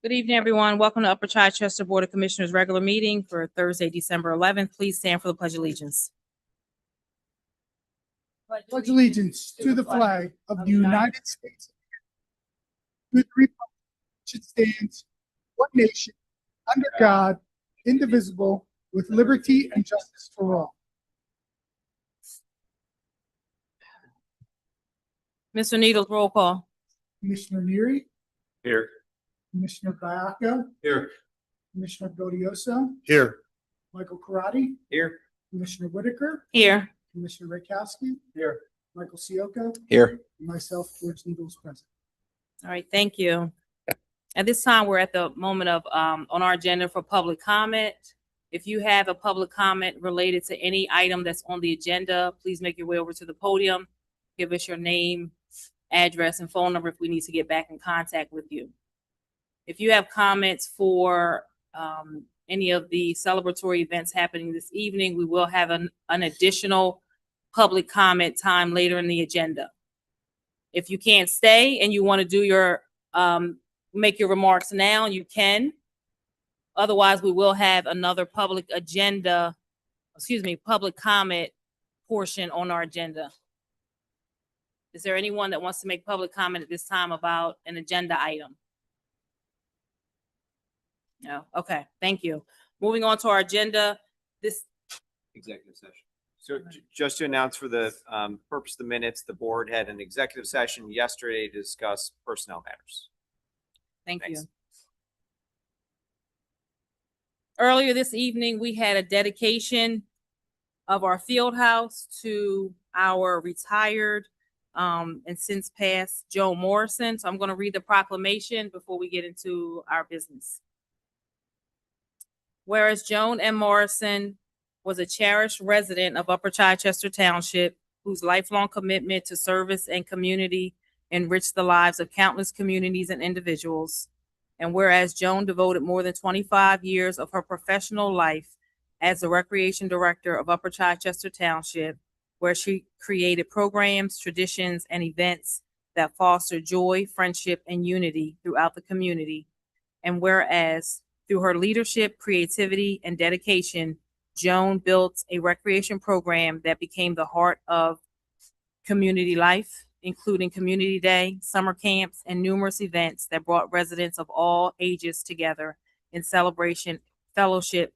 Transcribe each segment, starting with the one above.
Good evening, everyone. Welcome to Upper Chichester Board of Commissioners regular meeting for Thursday, December 11th. Please stand for the Pledge of Allegiance. Pledge allegiance to the flag of the United States, to the republic which stands one nation under God, indivisible, with liberty and justice for all. Mr. Needles, roll call. Commissioner Neary, Here. Commissioner Baiaco, Here. Commissioner Godioso, Here. Michael Karati, Here. Commissioner Whitaker, Here. Commissioner Rakowski, Here. Michael Ciocco, Here. and myself, George Needles, present. All right, thank you. At this time, we're at the moment of on our agenda for public comment. If you have a public comment related to any item that's on the agenda, please make your way over to the podium. Give us your name, address, and phone number if we need to get back in contact with you. If you have comments for any of the celebratory events happening this evening, we will have an additional public comment time later in the agenda. If you can't stay and you want to do your make your remarks now, you can. Otherwise, we will have another public comment portion on our agenda. Is there anyone that wants to make public comment at this time about an agenda item? No. Okay. Thank you. Moving on to our agenda. This Executive session. So just to announce for the purpose of the minutes, the board had an executive session yesterday to discuss personnel matters. Thank you. Thanks. Earlier this evening, we had a dedication of our field house to our retired and since passed Joe Morrison. So I'm going to read the proclamation before we get into our business. Whereas Joan M. Morrison was a cherished resident of Upper Chichester Township, whose lifelong commitment to service and community enriched the lives of countless communities and individuals. And whereas Joan devoted more than 25 years of her professional life as the Recreation Director of Upper Chichester Township, where she created programs, traditions, and events that foster joy, friendship, and unity throughout the community. And whereas through her leadership, creativity, and dedication, Joan built a recreation program that became the heart of community life, including Community Day, summer camps, and numerous events that brought residents of all ages together in celebration, fellowship.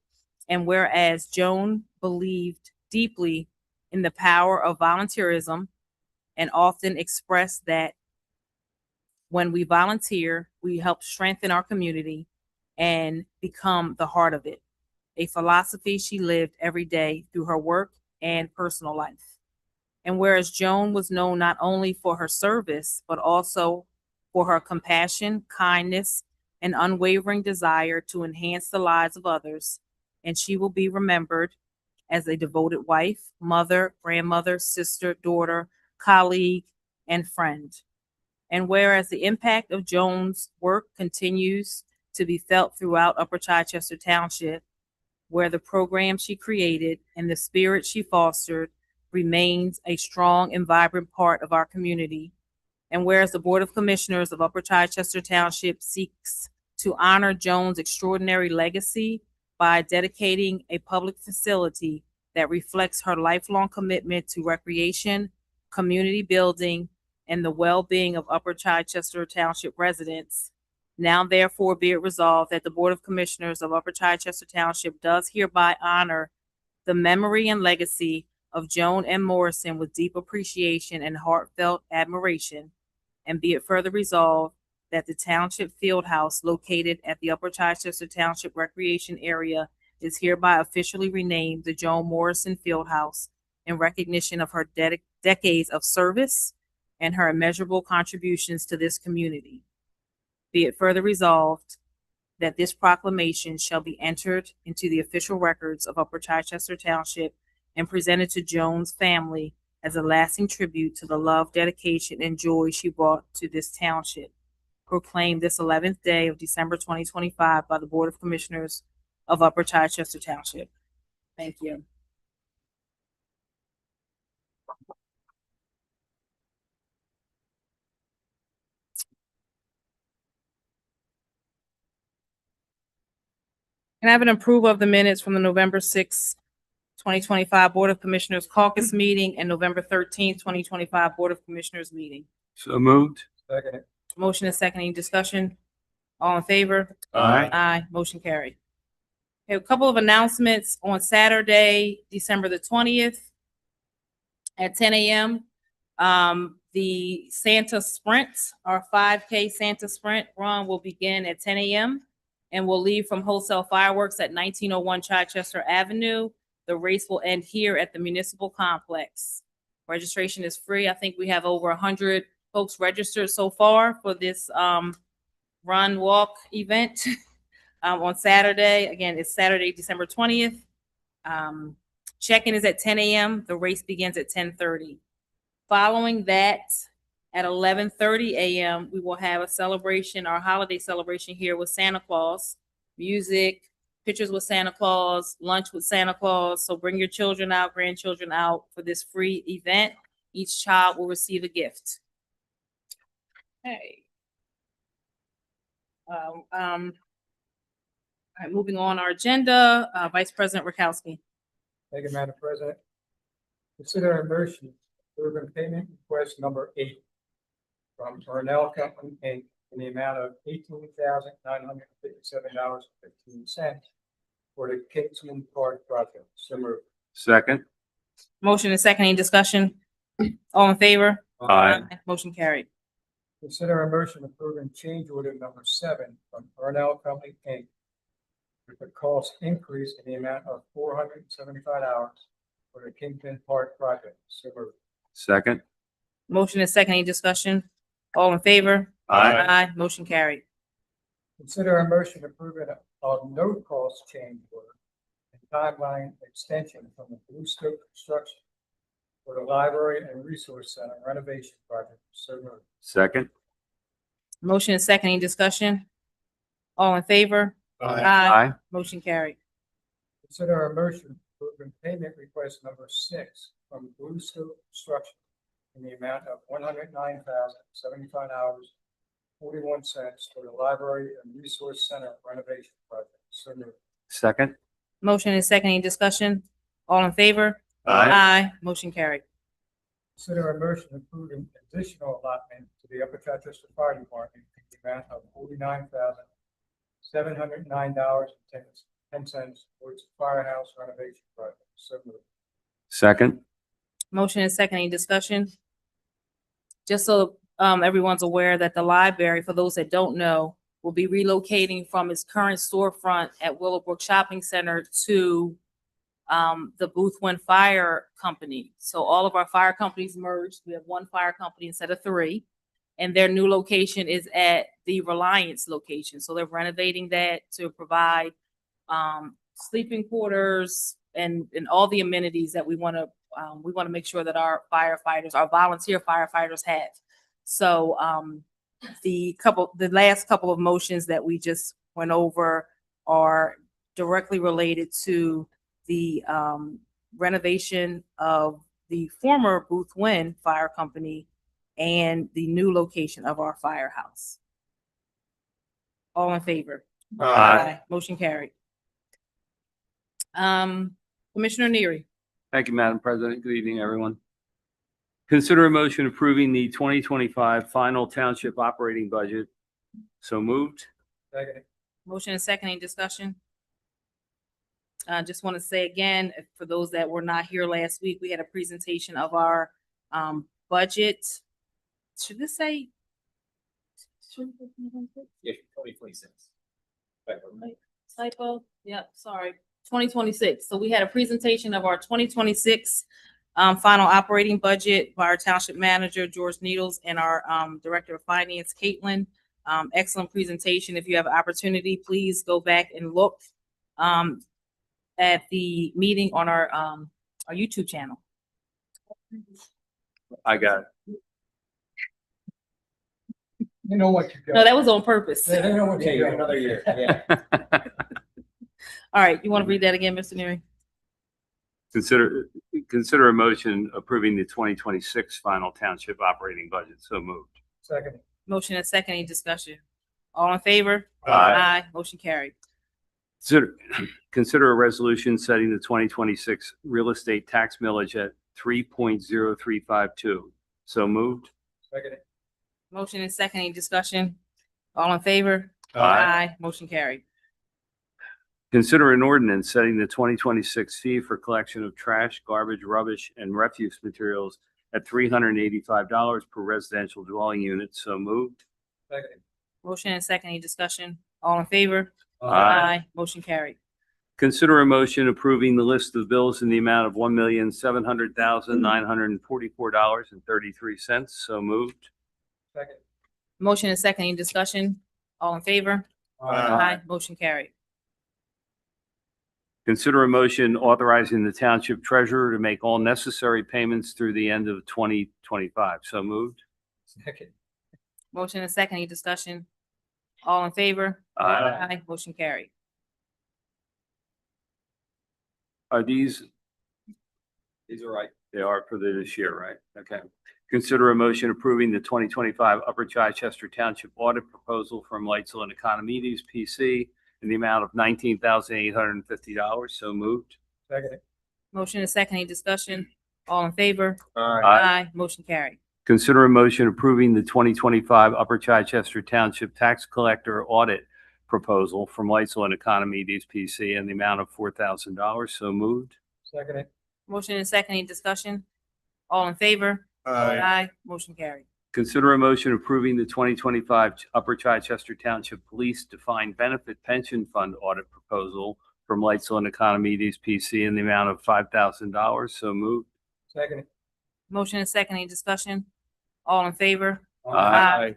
And whereas Joan believed deeply in the power of volunteerism and often expressed that when we volunteer, we help strengthen our community and become the heart of it, a philosophy she lived every day through her work and personal life. And whereas Joan was known not only for her service, but also for her compassion, kindness, and unwavering desire to enhance the lives of others, and she will be remembered as a devoted wife, mother, grandmother, sister, daughter, colleague, and friend. And whereas the impact of Joan's work continues to be felt throughout Upper Chichester Township, where the program she created and the spirit she fostered remains a strong and vibrant part of our community. And whereas the Board of Commissioners of Upper Chichester Township seeks to honor Joan's extraordinary legacy by dedicating a public facility that reflects her lifelong commitment to recreation, community building, and the well-being of Upper Chichester Township residents. Now therefore be it resolved that the Board of Commissioners of Upper Chichester Township does hereby honor the memory and legacy of Joan M. Morrison with deep appreciation and heartfelt admiration. And be it further resolved that the Township Field House located at the Upper Chichester Township Recreation Area is hereby officially renamed the Joan Morrison Field House in recognition of her decades of service and her immeasurable contributions to this community. Be it further resolved that this proclamation shall be entered into the official records of Upper Chichester Township and presented to Joan's family as a lasting tribute to the love, dedication, and joy she brought to this township. Proclaimed this 11th day of December 2025 by the Board of Commissioners of Upper Chichester Township. Thank you. Can I have an approval of the minutes from the November 2025 Board of Commissioners caucus meeting and November 2025 Board of Commissioners meeting? So moved. Second. Motion is second. Any discussion? All in favor? Aye. Aye. Motion carried. Okay, a couple of announcements on Saturday, December the 20th at 10 a.m. The Santa Sprint, our 5K Santa Sprint run will begin at 10 a.m. and will leave from Wholesale Fireworks at 1901 Chichester Avenue. The race will end here at the Municipal Complex. Registration is free. I think we have over 100 folks registered so far for this run walk event on Saturday. Again, it's Saturday, December 20th. Check-in is at 10 a.m. The race begins at 10:30. Following that, at 11:30 a.m., we will have a celebration, our holiday celebration here with Santa Claus, music, pictures with Santa Claus, lunch with Santa Claus. So bring your children out, grandchildren out for this free event. Each child will receive a gift. Okay. All right, moving on our agenda, Vice President Rakowski. Thank you, Madam President. Consider a motion approving payment request number 8 from Cornell Company, Inc. in the amount of $18,957.15 for the Kingsman Park project. So moved. Second. Motion is second. Any discussion? All in favor? Aye. Motion carried. Consider a motion approving change order number 7 from Cornell Company, Inc. with a cost increase in the amount of $475 for the Kingsman Park project. So moved. Second. Motion is second. Any discussion? All in favor? Aye. Motion carried. Consider a motion approving of no cost change order and timeline extension from the Blue Scope Construction for the Library and Resource Center renovation project. So moved. Second. Motion is second. Any discussion? All in favor? Aye. Motion carried. Consider a motion approving payment request number 6 from Blue Scope Construction in the amount of $109,075.41 for the Library and Resource Center renovation project. So moved. Second. Motion is second. Any discussion? All in favor? Aye. Motion carried. Consider a motion approving additional allotment to the Upper Chichester Fire Department in the amount of $49,709.10 towards the firehouse renovation project. So moved. Second. Motion is second. Any discussion? Just so everyone's aware that the library, for those that don't know, will be relocating from its current storefront at Willowbrook Shopping Center to the Boothwyn Fire Company. So all of our fire companies merged. We have one fire company instead of 3. And their new location is at the Reliance location. So they're renovating that to provide sleeping quarters and all the amenities that we want to make sure that our firefighters, our volunteer firefighters have. So the last couple of motions that we just went over are directly related to the renovation of the former Boothwyn Fire Company and the new location of our firehouse. All in favor? Aye. Motion carried. Commissioner Neary. Thank you, Madam President. Good evening, everyone. Consider a motion approving the 2025 final township operating budget. So moved. Second. Motion and second. Any discussion? Just want to say again, for those that were not here last week, we had a presentation of our budget. Should this say? Yeah, 2026. Typo? Yep, sorry. 2026. So we had a presentation of our 2026 final operating budget by our township manager, George Needles, and our director of finance, Caitlin. Excellent presentation. If you have an opportunity, please go back and look at the meeting on our YouTube channel. I got it. You know what you got. No, that was on purpose. They know what you got. Another year, yeah. All right, you want to read that again, Mr. Neary? Consider a motion approving the 2026 final township operating budget. So moved. Second. Motion and second. Any discussion? All in favor? Aye. Motion carried. Consider a resolution setting the 2026 real estate tax millage at 3.0352. So moved. Second. Motion and second, any discussion? All in favor? Aye. Motion carried. Consider an ordinance setting the 2026 fee for collection of trash, garbage, rubbish, and refuse materials at $385 per residential dwelling unit. So moved. Second. Motion and second, any discussion? All in favor? Aye. Motion carried. Consider a motion approving the list of bills in the amount of $1,700,944.33. So moved. Second. Motion and second, any discussion? All in favor? Motion carried. Consider a motion authorizing the township treasurer to make all necessary payments through the end of 2025. So moved. Second. Motion and second, any discussion? All in favor? Aye. Motion carried. Are these, These are right. they are for this year, right? Okay. Consider a motion approving the 2025 Upper Chichester Township audit proposal from Lightsville and Economides PC in the amount of $19,850. So moved. Second. Motion and second, any discussion? All in favor? Aye. Motion carried. Consider a motion approving the 2025 Upper Chichester Township Tax Collector Audit Proposal from Lightsville and Economides PC in the amount of $4,000. So moved. Second. Motion and second, any discussion? All in favor? Motion carried. Consider a motion approving the 2025 Upper Chichester Township Police Defined Benefit Pension Fund Audit Proposal from Lightsville and Economides PC in the amount of $5,000. So moved. Second. Motion and second, any discussion? All in favor?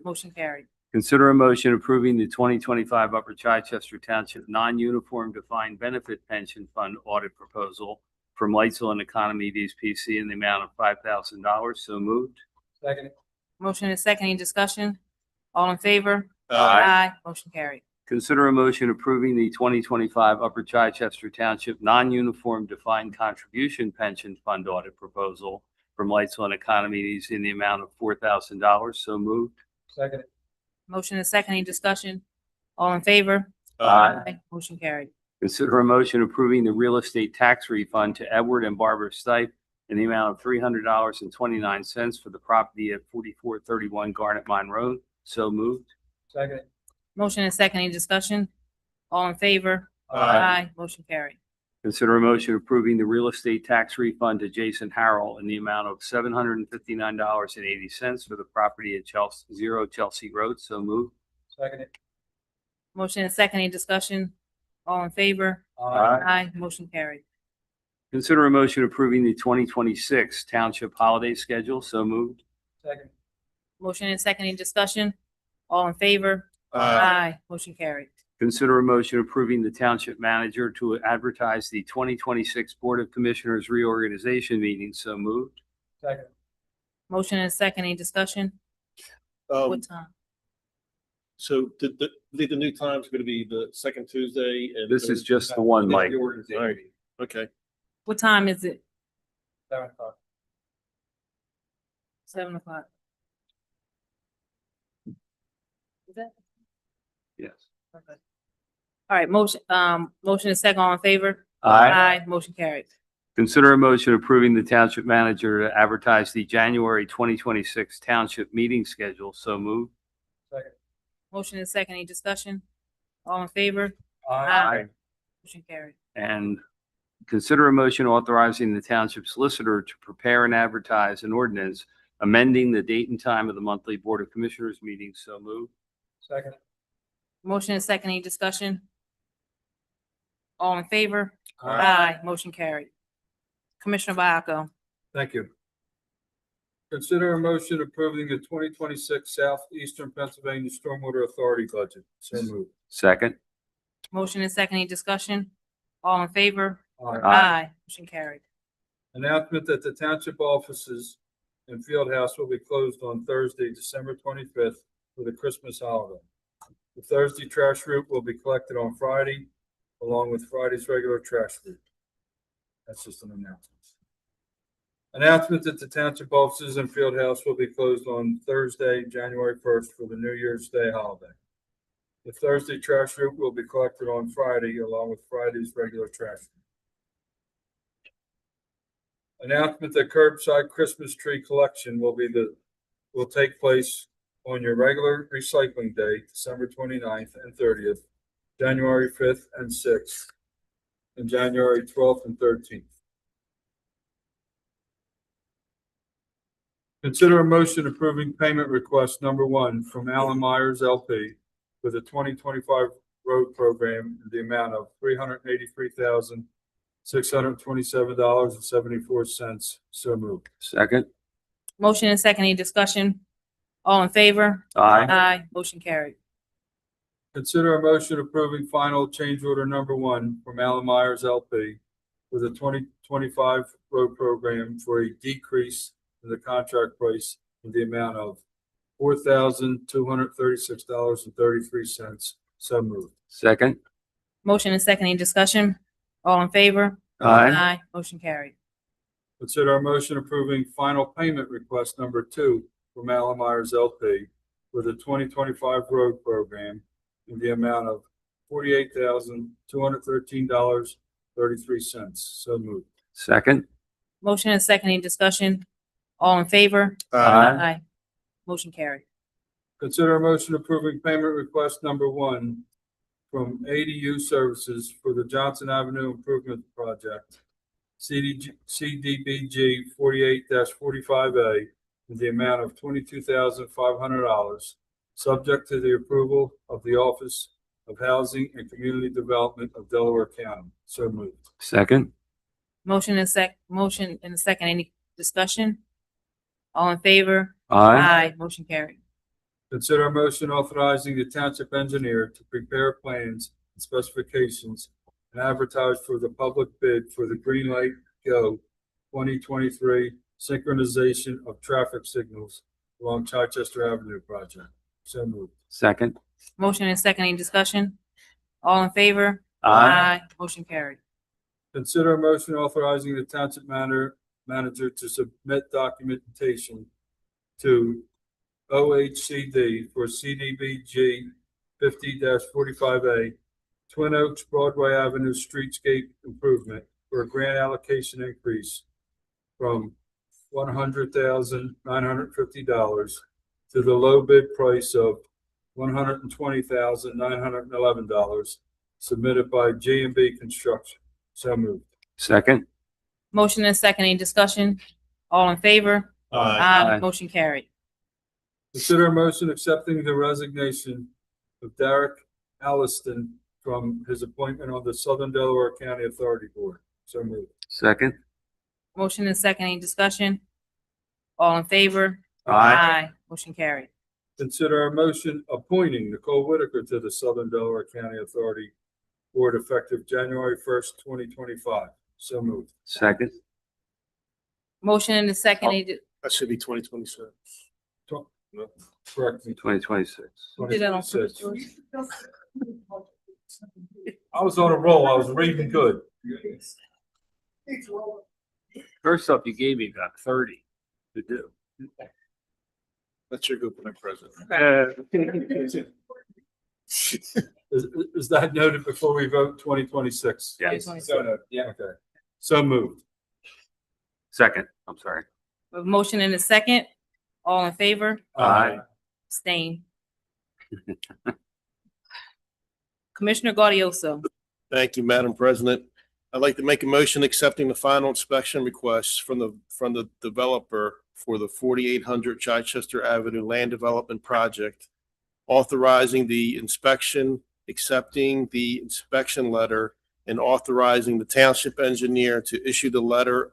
Motion carried. Consider a motion approving the 2025 Upper Chichester Township Non-Uniform Defined Benefit Pension Fund Audit Proposal from Lightsville and Economides PC in the amount of $5,000. So moved. Second. Motion and second, any discussion? All in favor? Motion carried. Consider a motion approving the 2025 Upper Chichester Township Non-Uniform Defined Contribution Pension Fund Audit Proposal from Lightsville and Economides in the amount of $4,000. So moved. Second. Motion and second, any discussion? All in favor? Motion carried. Consider a motion approving the real estate tax refund to Edward and Barbara Stipe in the amount of $300.29 for the property at 4431 Garnet Mine Road. So moved. Second. Motion and second, any discussion? All in favor? Motion carried. Consider a motion approving the real estate tax refund to Jason Harrell in the amount of $759.80 for the property at 0 Chelsea Road. So moved. Second. Motion and second, any discussion? All in favor? Motion carried. Consider a motion approving the 2026 Township Holiday Schedule. So moved. Second. Motion and second, any discussion? All in favor? Motion carried. Consider a motion approving the Township Manager to advertise the 2026 Board of Commissioners reorganization meeting. So moved. Second. Motion and second, any discussion? What time? So the new time's going to be the second Tuesday and. This is just the one, Mike. Right. Okay. What time is it? 7 o'clock. 7 o'clock. Is that? Yes. Okay. All right, motion and second, all in favor? Motion carried. Consider a motion approving the Township Manager to advertise the January 2026 Township Meeting Schedule. So moved. Second. Motion and second, any discussion? All in favor? Motion carried. And consider a motion authorizing the Township Solicitor to prepare and advertise an ordinance amending the date and time of the monthly Board of Commissioners meeting. So moved. Second. Motion and second, any discussion? All in favor? Motion carried. Commissioner Vaca. Thank you. Consider a motion approving the 2026 Southeastern Pennsylvania Stormwater Authority budget. So moved. Second. Motion and second, any discussion? All in favor? Motion carried. Announcement that the township offices and field house will be closed on Thursday, December 25th for the Christmas holiday. The Thursday trash route will be collected on Friday, along with Friday's regular trash route. That's just an announcement. Announcement that the township offices and field house will be closed on Thursday, January 1st for the New Year's Day holiday. The Thursday trash route will be collected on Friday along with Friday's regular trash. Announcement that curbside Christmas tree collection will take place on your regular recycling day, December 29th and 30th, January 5th and 6th, and January 12th and 13th. Consider a motion approving payment request number 1 from Allen Myers LP for the 2025 road program in the amount of $383,627.74. So moved. Second. Motion and second, any discussion? All in favor? Aye. Aye. Motion carried. Consider a motion approving final change order number 1 from Allen Myers LP for the 2025 road program for a decrease in the contract price in the amount of $4,236.33. So moved. Second. Motion and second, any discussion? All in favor? Aye. Motion carried. Consider a motion approving final payment request number 2 from Allen Myers LP for the 2025 road program in the amount of $48,213.33. So moved. Second. Motion and second, any discussion? All in favor? Aye. Motion carried. Consider a motion approving payment request number 1 from ADU Services for the Johnson Avenue Improvement Project, CDBG 48-45A, in the amount of $22,500, subject to the approval of the Office of Housing and Community Development of Delaware County. So moved. Second. Motion and second, any discussion? All in favor? Aye. Motion carried. Consider a motion authorizing the township engineer to prepare plans and specifications and advertise for the public bid for the Green Light Go 2023 synchronization of traffic signals along Chichester Avenue project. So moved. Second. Motion and second, any discussion? All in favor? Motion carried. Consider a motion authorizing the township manager to submit documentation to OHCD for CDBG 50-45A Twin Oaks Broadway Avenue Streetscape Improvement for a grant allocation increase from $100,950 to the low bid price of $120,911 submitted by G&B Construction. So moved. Second. Motion and second, any discussion? All in favor? Aye. Motion carried. Consider a motion accepting the resignation of Derek Alliston from his appointment on the Southern Delaware County Authority Board. So moved. Second. Motion and second, any discussion? All in favor? Motion carried. Consider a motion appointing Nicole Whitaker to the Southern Delaware County Authority Board effective January 1st, 2025. So moved. Second. Motion and the second, That should be 2026. Correct me. 2026. who did that on purpose, 26. George? I was on a roll. I was reading good. First up, you gave me about 30 to do. That's your good point, President. Is that noted before we vote 2026? Yes. 2026. Yeah. Okay. So moved. Second. I'm sorry. A motion and a second, all in favor? Aye. Abstain. Commissioner Gaudioso. Thank you, Madam President. I'd like to make a motion accepting the final inspection request from the developer for the 4800 Chichester Avenue Land Development Project, authorizing the inspection, accepting the inspection letter, and authorizing the township engineer to issue the letter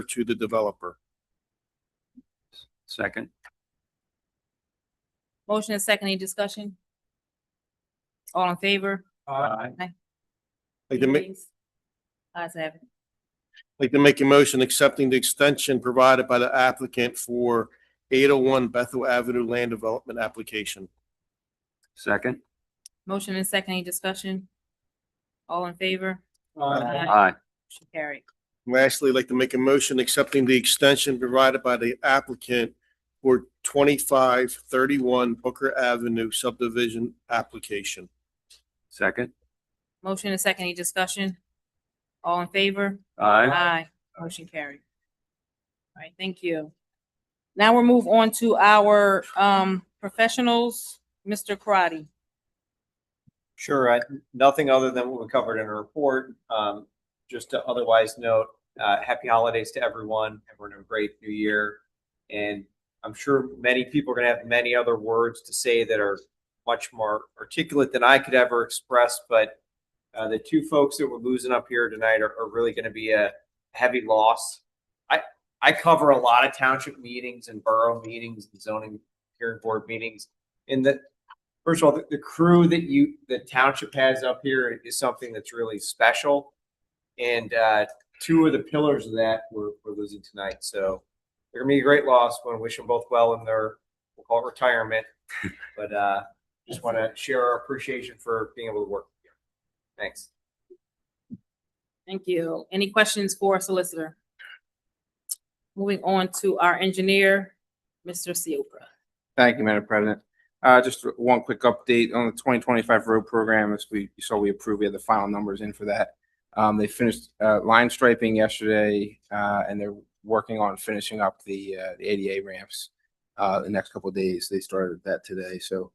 to the developer. Second. Motion and second, any discussion? All in favor? Aye. Like to make, Ayes have it. like to make a motion accepting the extension provided by the applicant for 801 Bethel Avenue Land Development application. Second. Motion and second, any discussion? All in favor? Aye. Motion carried. Lastly, I'd like to make a motion accepting the extension provided by the applicant for 2531 Booker Avenue subdivision application. Second. Motion and second, any discussion? All in favor? Aye. Aye. Motion carried. All right, thank you. Now we'll move on to our professionals. Mr. Karati. Sure, nothing other than what we covered in our report. Just to otherwise note, happy holidays to everyone. Everyone have a great new year. And I'm sure many people are gonna have many other words to say that are much more articulate than I could ever express, but the two folks that we're losing up here tonight are really gonna be a heavy loss. I cover a lot of township meetings and borough meetings and zoning hearing board meetings. And first of all, the crew that the township has up here is something that's really special. And two of the pillars of that we're losing tonight. So they're gonna be a great loss. Want to wish them both well in their, we'll call it retirement. But just want to share our appreciation for being able to work here. Thanks. Thank you. Any questions for our solicitor? Moving on to our engineer, Mr. Sioka. Thank you, Madam President. Just one quick update on the 2025 road program. As you saw, we approved, we had the final numbers in for that. They finished line striping yesterday, and they're working on finishing up the ADA ramps the next couple of days. They started that today. So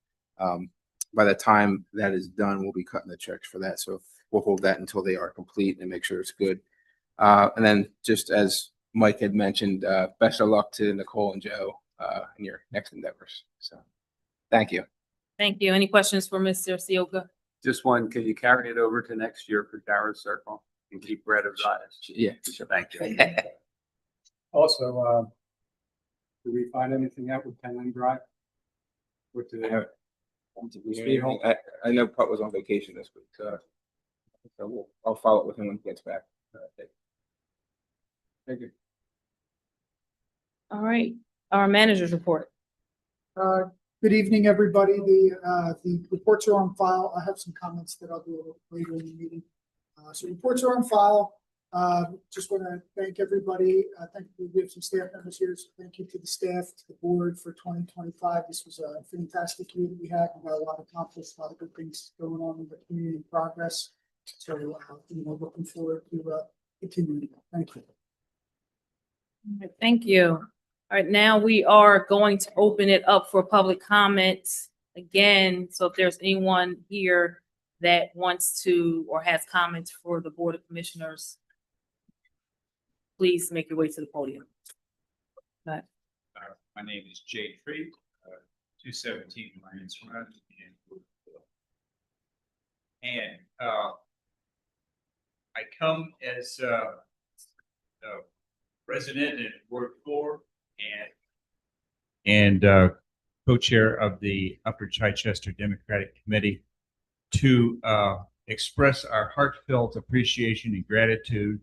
by the time that is done, we'll be cutting the checks for that. So we'll hold that until they are complete and make sure it's good. And then just as Mike had mentioned, best of luck to Nicole and Joe in your next endeavors. So thank you. Thank you. Any questions for Mr. Sioka? Just one, can you carry it over to next year for Darrow's Circle and keep red of eyes? Yeah. Thank you. Also, did we find anything out with Penland Drive? What do they have? I know Putt was on vacation this week, so I'll follow up with him when he gets back. Thank you. All right, our manager's report. Good evening, everybody. The reports are on file. I have some comments that I'll do a little later in the meeting. So reports are on file. Just want to thank everybody. Thank you. We have some staff members here. So thank you to the staff, to the board for 2025. This was a fantastic year that we had. We got a lot accomplished, a lot of good things going on in the community progress. So, looking forward to continuing. Thank you. All right, thank you. All right, now we are going to open it up for public comments again. So if there's anyone here that wants to or has comments for the Board of Commissioners, please make your way to the podium. My name is Jay Tree, 217 Lions Run in Louisville. And I come as a resident in Ward 4 and co-chair of the Upper Chichester Democratic Committee to express our heartfelt appreciation and gratitude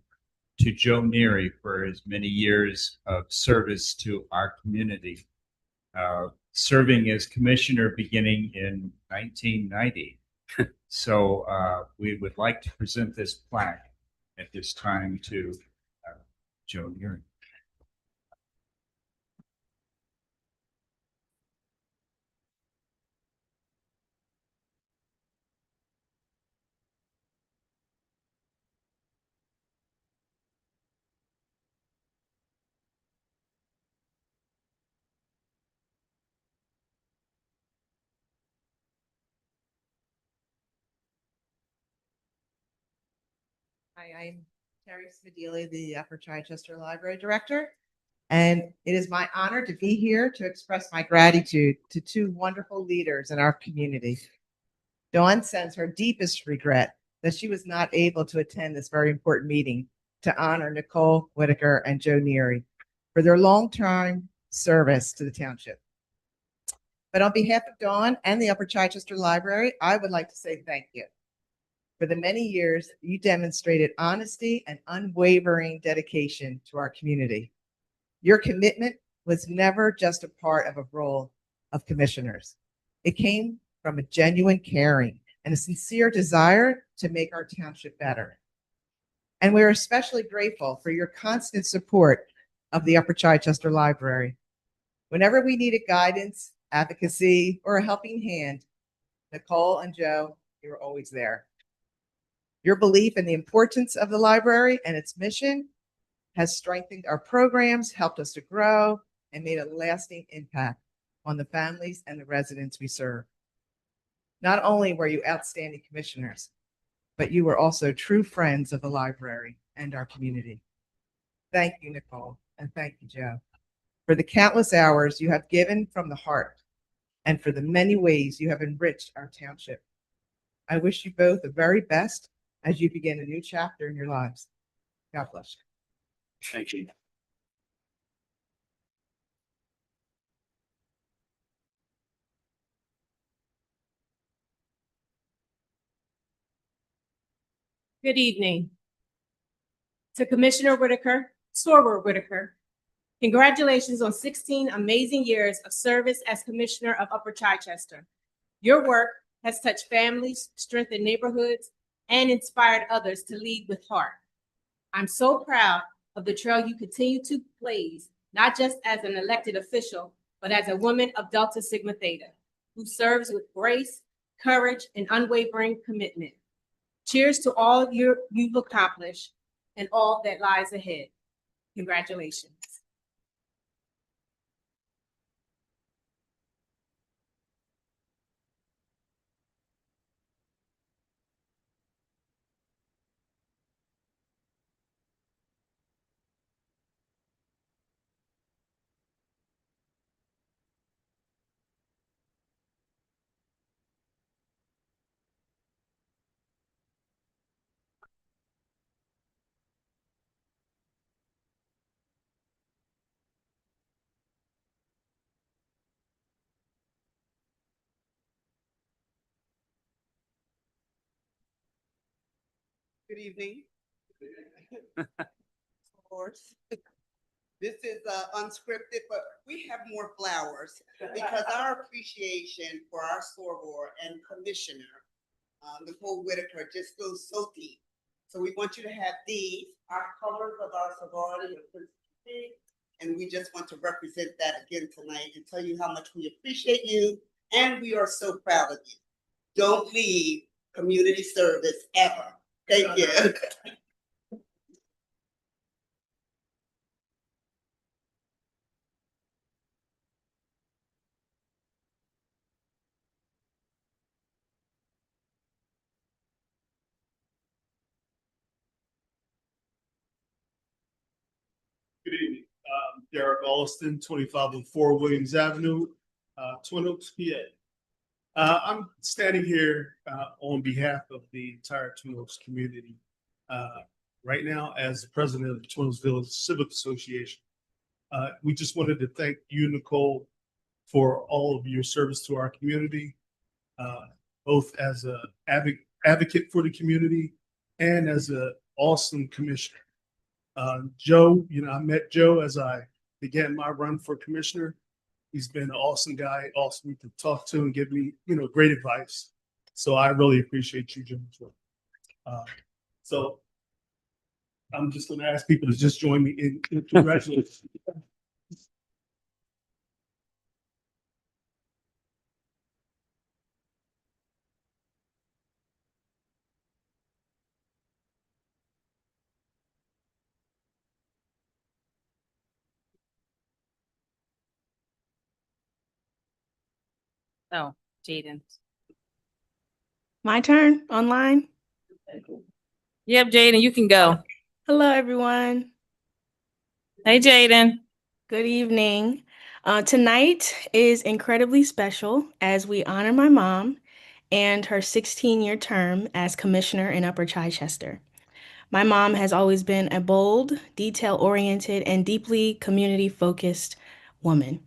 to Joe Neary for his many years of service to our community, serving as commissioner beginning in 1990. So we would like to present this plaque at this time to Joe Neary. Hi, I'm Terry Smedili, the Upper Chichester Library Director, and it is my honor to be here to express my gratitude to two wonderful leaders in our community. Dawn sends her deepest regret that she was not able to attend this very important meeting to honor Nicole Whitaker and Joe Neary for their long-term service to the township. But on behalf of Dawn and the Upper Chichester Library, I would like to say thank you. For the many years, you demonstrated honesty and unwavering dedication to our community. Your commitment was never just a part of a role of commissioners. It came from a genuine caring and a sincere desire to make our township better. And we're especially grateful for your constant support of the Upper Chichester Library. Whenever we needed guidance, advocacy, or a helping hand, Nicole and Joe, you were always there. Your belief in the importance of the library and its mission has strengthened our programs, helped us to grow, and made a lasting impact on the families and the residents we serve. Not only were you outstanding commissioners, but you were also true friends of the library and our community. Thank you, Nicole, and thank you, Joe, for the countless hours you have given from the heart and for the many ways you have enriched our township. I wish you both the very best as you begin a new chapter in your lives. God bless you. Thank you. Good evening. To Commissioner Whitaker, Sorwer Whitaker, congratulations on 16 amazing years of service as Commissioner of Upper Chichester. Your work has touched families, strengthened neighborhoods, and inspired others to lead with heart. I'm so proud of the trail you continue to blaze, not just as an elected official, but as a woman of Delta Sigma Theta, who serves with grace, courage, and unwavering commitment. Cheers to all you've accomplished and all that lies ahead. Congratulations. Good evening. Of course. This is unscripted, but we have more flowers because our appreciation for our soror and commissioner, Nicole Whitaker, just goes so deep. So we want you to have these, our colors of our sorority and principality, and we just want to represent that again tonight and tell you how much we appreciate you and we are so proud of you. Don't leave community service ever. Thank you. Good evening. Derek Alston, 2504 Williams Avenue, Twin Oaks, PA. I'm standing here on behalf of the entire Twin Oaks community right now as the president of the Twin Oaks Village Civic Association. We just wanted to thank you, Nicole, for all of your service to our community, both as an advocate for the community and as an awesome commissioner. Joe, I met Joe as I began my run for commissioner. He's been an awesome guy, awesome to talk to and give me, great advice. So I really appreciate you, Joe, as well. So I'm just going to ask people to just join me in congratulations. Oh, Jaden. My turn online. Yep, Jaden, you can go. Hello, everyone. Hey, Jaden. Good evening. Tonight is incredibly special as we honor my mom and her 16-year term as commissioner in Upper Chichester. My mom has always been a bold, detail-oriented, and deeply community-focused woman.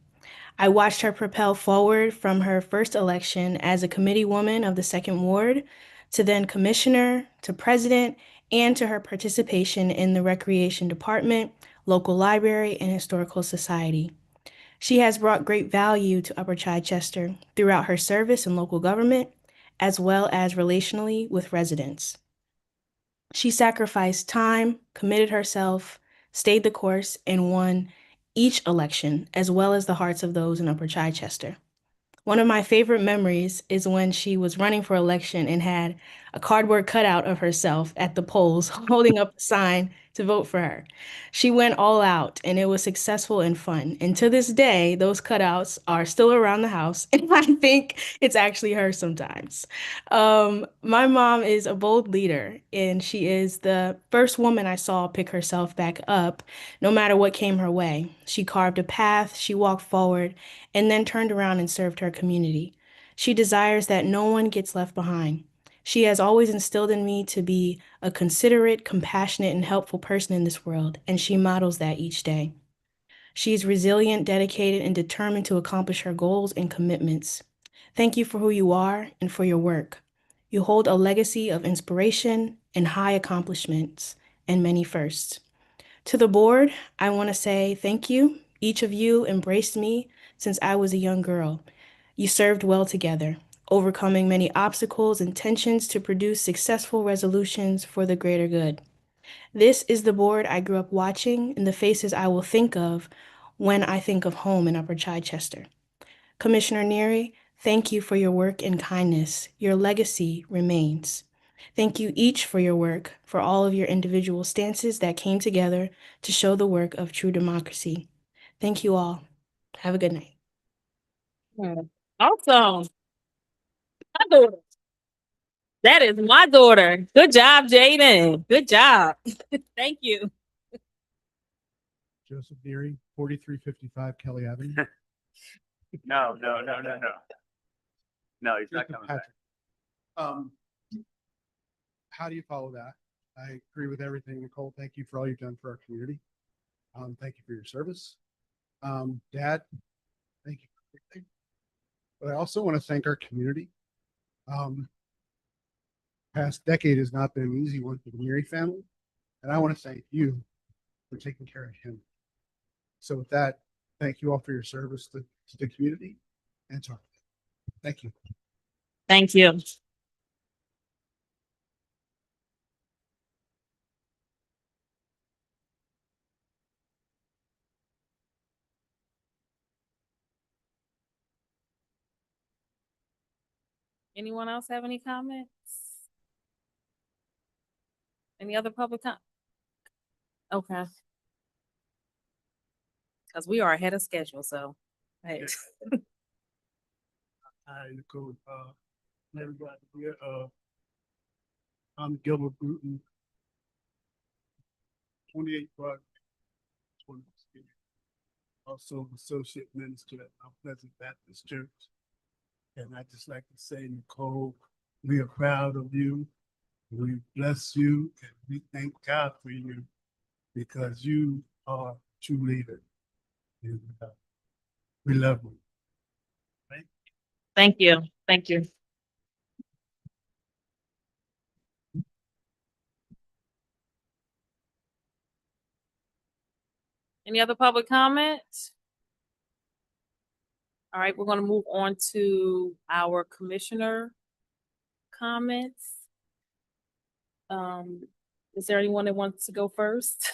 I watched her propel forward from her first election as a committee woman of the Second Ward to then commissioner, to president, and to her participation in the Recreation Department, local library, and historical society. She has brought great value to Upper Chichester throughout her service in local government, as well as relationally with residents. She sacrificed time, committed herself, stayed the course, and won each election, as well as the hearts of those in Upper Chichester. One of my favorite memories is when she was running for election and had a cardboard cutout of herself at the polls holding up a sign to vote for her. She went all out and it was successful and fun. And to this day, those cutouts are still around the house and I think it's actually her sometimes. My mom is a bold leader and she is the first woman I saw pick herself back up no matter what came her way. She carved a path, she walked forward, and then turned around and served her community. She desires that no one gets left behind. She has always instilled in me to be a considerate, compassionate, and helpful person in this world, and she models that each day. She is resilient, dedicated, and determined to accomplish her goals and commitments. Thank you for who you are and for your work. You hold a legacy of inspiration and high accomplishments and many firsts. To the board, I want to say thank you. Each of you embraced me since I was a young girl. You served well together, overcoming many obstacles and tensions to produce successful resolutions for the greater good. This is the board I grew up watching and the faces I will think of when I think of home in Upper Chichester. Commissioner Neary, thank you for your work and kindness. Your legacy remains. Thank you each for your work, for all of your individual stances that came together to show the work of true democracy. Thank you all. Have a good night. Awesome. My daughter. That is my daughter. Good job, Jaden. Good job. Thank you. Joseph Neary, 4355 Kelly Avenue. No. No, he's not Jacob coming back. Patrick. How do you follow that? I agree with everything, Nicole. Thank you for all you've done for our community. Thank you for your service. Dad, thank you for everything. But I also want to thank our community. Past decade has not been an easy one for the Neary family. And I want to thank you for taking care of him. So with that, thank you all for your service to the community and to our family. Thank you. Thank you. Anyone else have any comments? Any other public comment? Okay. Because we are ahead of schedule, so. Hey. Hi, Nicole. Everybody here. I'm Gilbert Bruton. 28 Broad. Also associate minister at Mount Pleasant Baptist Church. And I'd just like to say, Nicole, we are proud of you. We bless you and we thank God for you because you are a true leader. And, we love you. Right? Thank you. Thank you. Any other public comments? All right, we're going to move on to our commissioner comments. Is there anyone that wants to go first?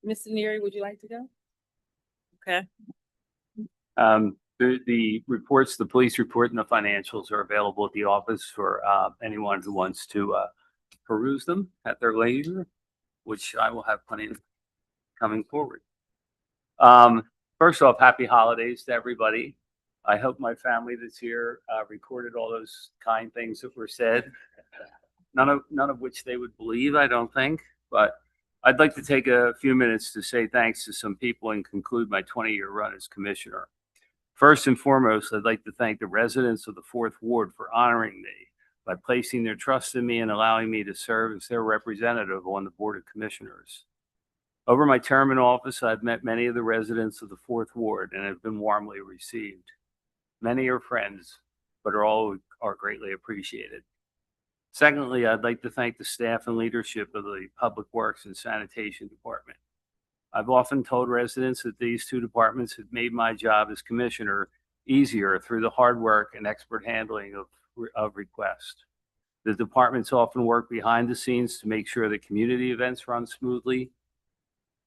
Mr. Neary, would you like to go? Okay. The reports, the police report and the financials are available at the office for anyone who wants to peruse them at their leisure, which I will have plenty of coming forward. First off, happy holidays to everybody. I hope my family that's here recorded all those kind things that were said. None of which they would believe, I don't think, but I'd like to take a few minutes to say thanks to some people and conclude my 20-year run as commissioner. First and foremost, I'd like to thank the residents of the 4th Ward for honoring me by placing their trust in me and allowing me to serve as their representative on the Board of Commissioners. Over my term in office, I've met many of the residents of the 4th Ward and have been warmly received. Many are friends, but all are greatly appreciated. Secondly, I'd like to thank the staff and leadership of the Public Works and Sanitation Department. I've often told residents that these two departments have made my job as commissioner easier through the hard work and expert handling of requests. The departments often work behind the scenes to make sure that community events run smoothly.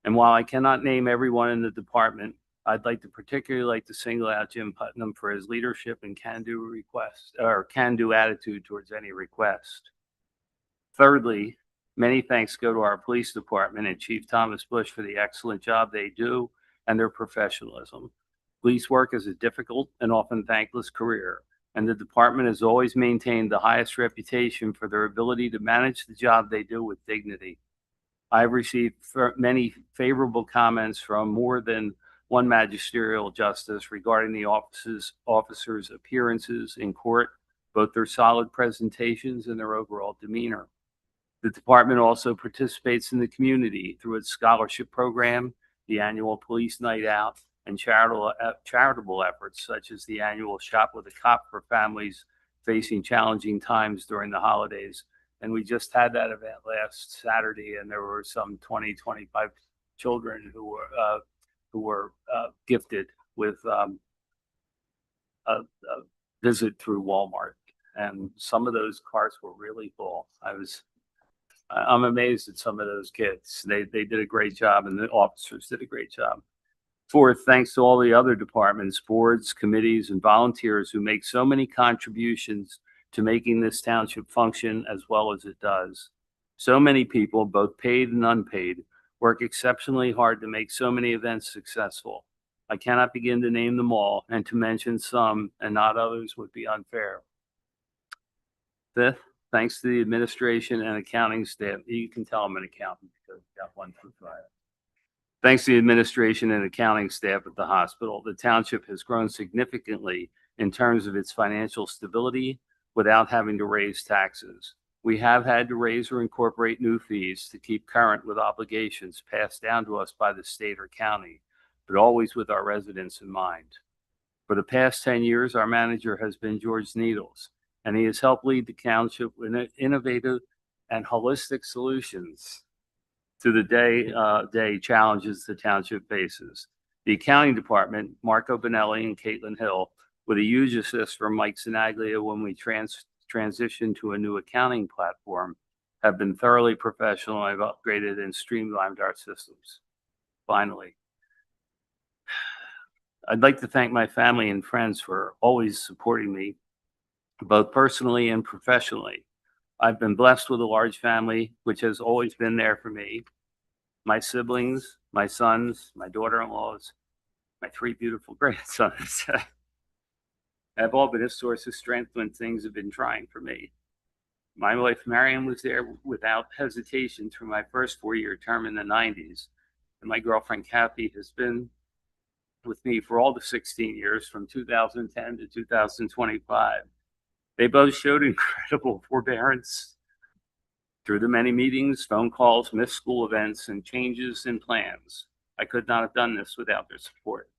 And while I cannot name everyone in the department, I'd particularly like to single out Jim Putnam for his leadership and can-do attitude towards any request. Thirdly, many thanks go to our police department and Chief Thomas Bush for the excellent job they do and their professionalism. Police work is a difficult and often thankless career, and the department has always maintained the highest reputation for their ability to manage the job they do with dignity. I've received many favorable comments from more than one magisterial justice regarding the officers' appearances in court, both their solid presentations and their overall demeanor. The department also participates in the community through its scholarship program, the annual police night out, and charitable efforts such as the annual Shop with a Cop for families facing challenging times during the holidays. And we just had that event last Saturday, and there were some 20, 25 children who were gifted with a visit through Walmart. And some of those carts were really full. I'm amazed at some of those kids. They did a great job, and the officers did a great job. Fourth, thanks to all the other departments, boards, committees, and volunteers who make so many contributions to making this township function as well as it does. So many people, both paid and unpaid, work exceptionally hard to make so many events successful. I cannot begin to name them all, and to mention some and not others would be unfair. Fifth, thanks to the administration and accounting staff. You can tell I'm an accountant because I got 1 through 5. Thanks to the administration and accounting staff at the hospital, the township has grown significantly in terms of its financial stability without having to raise taxes. We have had to raise or incorporate new fees to keep current with obligations passed down to us by the state or county, but always with our residents in mind. For the past 10 years, our manager has been George Needles, and he has helped lead the township with innovative and holistic solutions to the day challenges the township faces. The accounting department, Marco Bonelli and Caitlin Hill, with a huge assist from Mike Sinaglia when we transitioned to a new accounting platform, have been thoroughly professional. I've upgraded and streamlined our systems. Finally, I'd like to thank my family and friends for always supporting me, both personally and professionally. I've been blessed with a large family, which has always been there for me. My siblings, my sons, my daughter-in-laws, my 3 beautiful grandsons have all been a source of strength when things have been trying for me. My wife, Marion, was there without hesitation through my first 4-year term in the 90s. And my girlfriend, Kathy, has been with me for all the 16 years from 2010 to 2025. They both showed incredible forbearance through the many meetings, phone calls, missed school events, and changes in plans. I could not have done this without their support.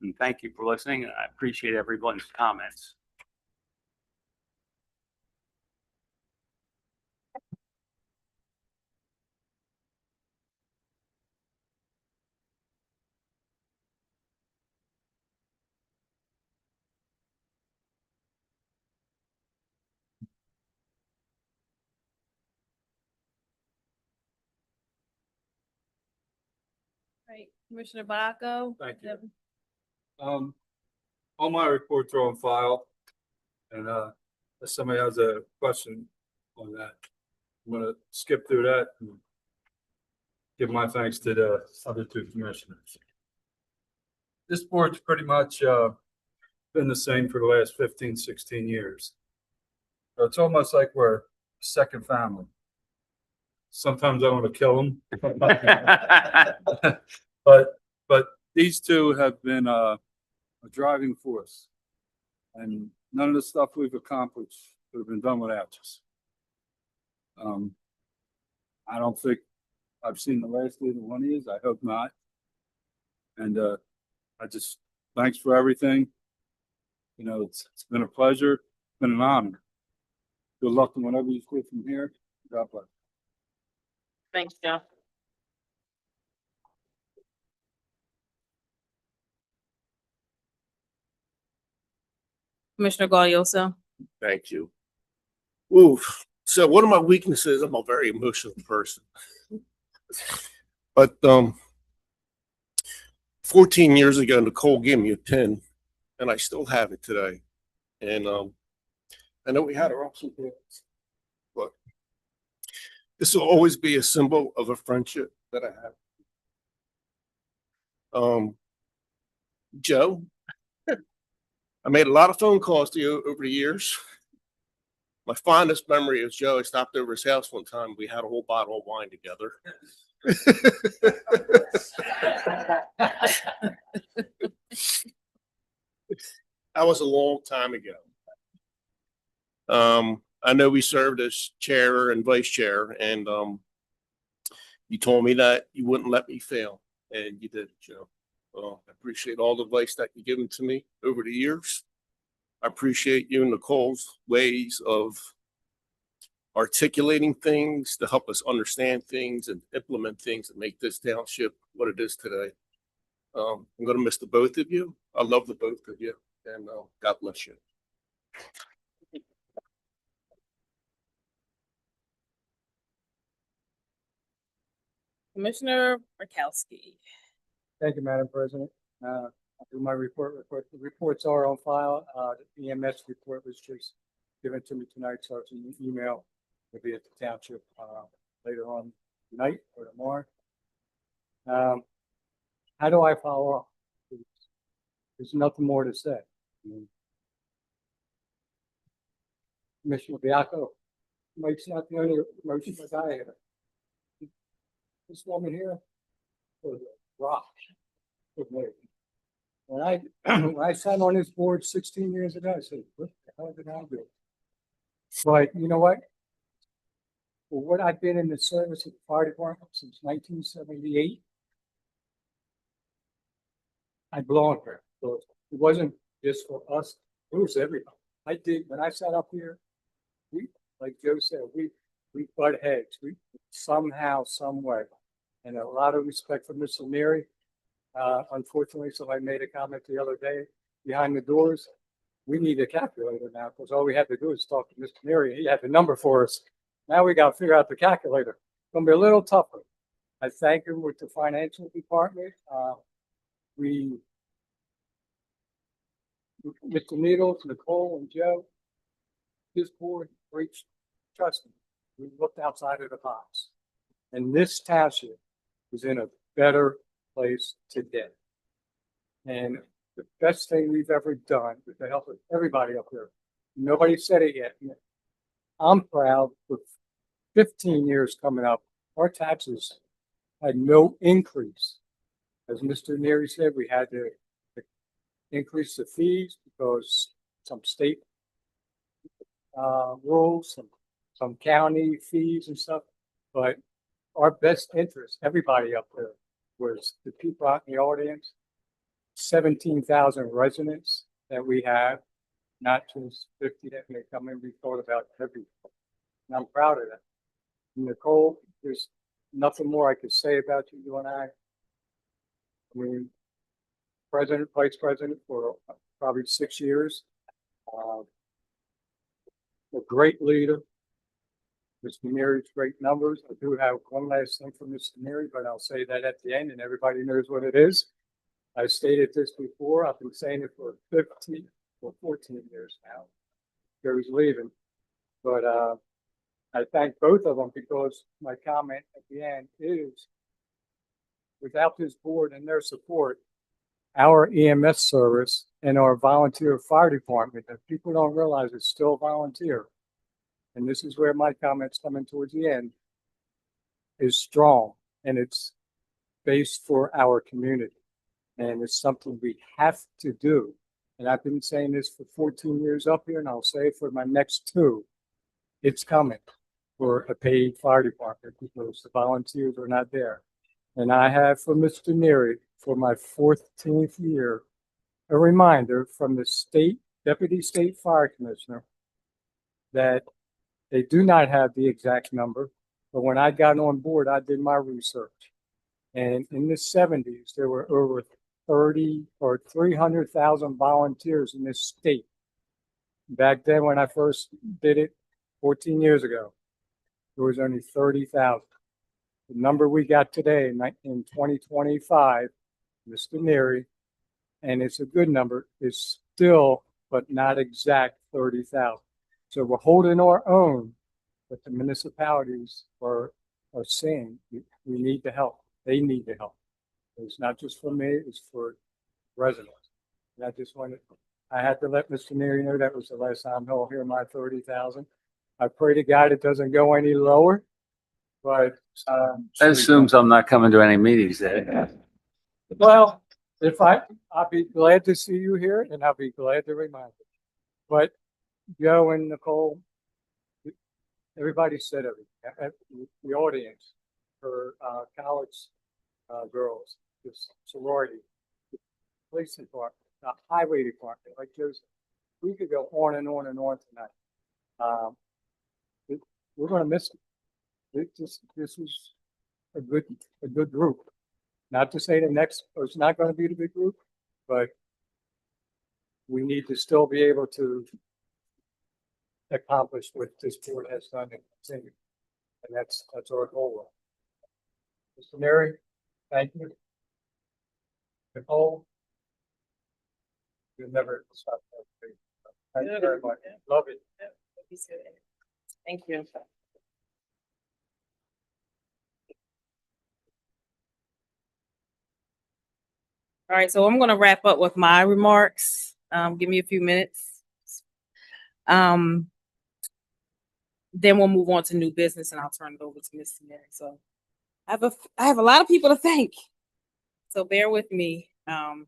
And thank you for listening, and I appreciate everyone's comments. Right, Commissioner Bacco? Thank you. All my reports are on file, and if somebody has a question on that, I'm gonna skip through that and give my thanks to the other 2 commissioners. This board's pretty much been the same for the last 15, 16 years. So it's almost like we're a second family. Sometimes I want to kill them. But these 2 have been a driving force, and none of the stuff we've accomplished would have been done without us. I don't think I've seen the last of either one of you. I hope not. And I just thanks for everything. You know, it's been a pleasure, it's been an honor. Good luck in whatever you do from here. God bless. Thanks, Joe. Commissioner Gaudioso? Thank you. Oof. So one of my weaknesses, I'm a very emotional person. But 14 years ago, Nicole gave me a pin, and I still have it today. And I know we had our ups and downs, but this will always be a symbol of a friendship that I have. Joe, I made a lot of phone calls to you over the years. My fondest memory is Joe. I stopped over his house one time. We had a whole bottle of wine together. That was a long time ago. I know we served as chair and vice chair, and you told me that you wouldn't let me fail, and you did, Joe. Well, I appreciate all the advice that you've given to me over the years. I appreciate you and Nicole's ways of articulating things to help us understand things and implement things and make this township what it is today. I'm going to miss the both of you. I love the both of you, and God bless you. Commissioner Rakowski. Thank you, Madam President. I'll do my report. The reports are on file. The EMS report was just given to me tonight, so it's an email. It'll be at the township later on tonight or tomorrow. How do I follow up? There's nothing more to say. Commissioner Biacco, Mike's not the only emotional guy here. This woman here was a rock with me. When I sat on this board 16 years ago, I said, what the hell did I do? But you know what? For what I've been in the service of the fire department since 1978, I belong here. So it wasn't just for us, it was everybody. When I sat up here, like Joe said, we butt heads. We somehow, some way. And a lot of respect for Mr. Neary. Unfortunately, somebody made a comment the other day behind the doors. We need a calculator now because all we had to do is talk to Mr. Neary. He had the number for us. Now we got to figure out the calculator. It's going to be a little tougher. I thank him with the financial department. Mr. Needles, Nicole, and Joe, this board reached, trust me, we looked outside of the box. And this township is in a better place today. And the best thing we've ever done with the help of everybody up there. Nobody said it yet. I'm proud with 15 years coming up, our taxes had no increase. As Mr. Neary said, we had to increase the fees because some state rules, some county fees and stuff. But our best interest, everybody up there, was the people out in the audience, 17,000 residents that we have, not just 50 that may come in. We thought about everything. And I'm proud of that. Nicole, there's nothing more I could say about you and I. I mean, president, vice president for probably 6 years. A great leader. Mr. Neary's great numbers. I do have one last thing from Mr. Neary, but I'll say that at the end and everybody knows what it is. I stated this before. I've been saying it for 15 or 14 years now. Joe's leaving. But I thank both of them because my comment at the end is without this board and their support, our EMS service and our volunteer fire department that people don't realize is still volunteer. And this is where my comments coming towards the end is strong and it's based for our community. And it's something we have to do. And I've been saying this for 14 years up here and I'll say it for my next 2. It's coming for a paid fire department because the volunteers are not there. And I have for Mr. Neary for my 14th year, a reminder from the state deputy state fire commissioner that they do not have the exact number, but when I got on board, I did my research. And in the 70s, there were over 30 or 300,000 volunteers in this state. Back then, when I first did it 14 years ago, there was only 30,000. The number we got today in 2025 Mr. Neary, and it's a good number, it's still, but not exact 30,000. So we're holding our own, but the municipalities are saying we need the help. They need the help. It's not just for me, it's for residents. And I had to let Mr. Neary know that was the last time he'll hear my 30,000. I pray to God it doesn't go any lower, but. That assumes I'm not coming to any meetings there. Well, I'll be glad to see you here and I'll be glad to remind you. But Joe and Nicole, everybody said everything. The audience for college girls, this sorority, the police department, the highway department, like Joseph. We could go on and on and on tonight. We're going to miss it. This was a good group. Not to say the next is not going to be the big group, but we need to still be able to accomplish what this board has done and continue. And that's our goal. Mr. Neary, thank you. Nicole, you'll never stop. Thank you very much. Love it. Thank you. All right, so I'm going to wrap up with my remarks. Give me a few minutes. Then we'll move on to new business, and I'll turn it over to Mr. Mary. So I have a lot of people to thank. So bear with me as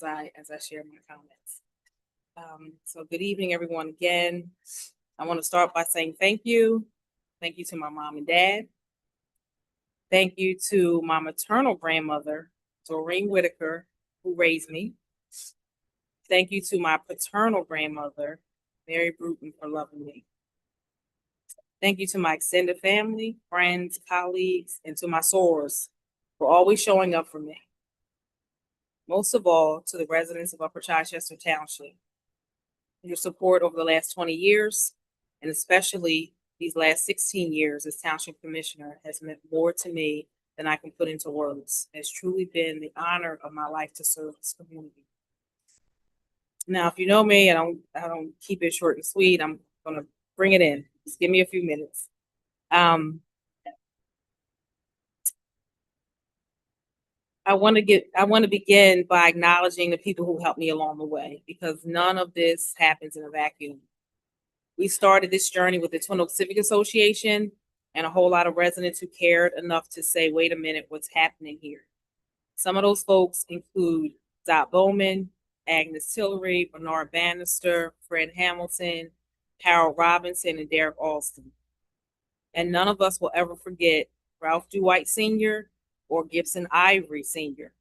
I share my comments. So good evening, everyone. Again, I want to start by saying thank you. Thank you to my mom and dad. Thank you to my maternal grandmother, Doreen Whitaker, who raised me. Thank you to my paternal grandmother, Mary Bruton, for loving me. Thank you to my extended family, friends, colleagues, and to my sorors for always showing up for me. Most of all, to the residents of Upper Chichester Township. Your support over the last 20 years, and especially these last 16 years as Township Commissioner, has meant more to me than I can put into words. It's truly been the honor of my life to serve this community. Now, if you know me, I don't keep it short and sweet. I'm going to bring it in. Just give me a few minutes. I want to begin by acknowledging the people who helped me along the way, because none of this happens in a vacuum. We started this journey with the Twin Oaks Civic Association and a whole lot of residents who cared enough to say, wait a minute, what's happening here? Some of those folks include Dot Bowman, Agnes Tillery, Bernard Bannister, Fred Hamilton, Harold Robinson, and Derek Alston. And none of us will ever forget Ralph Dwight Sr. or Gibson Ivory Sr.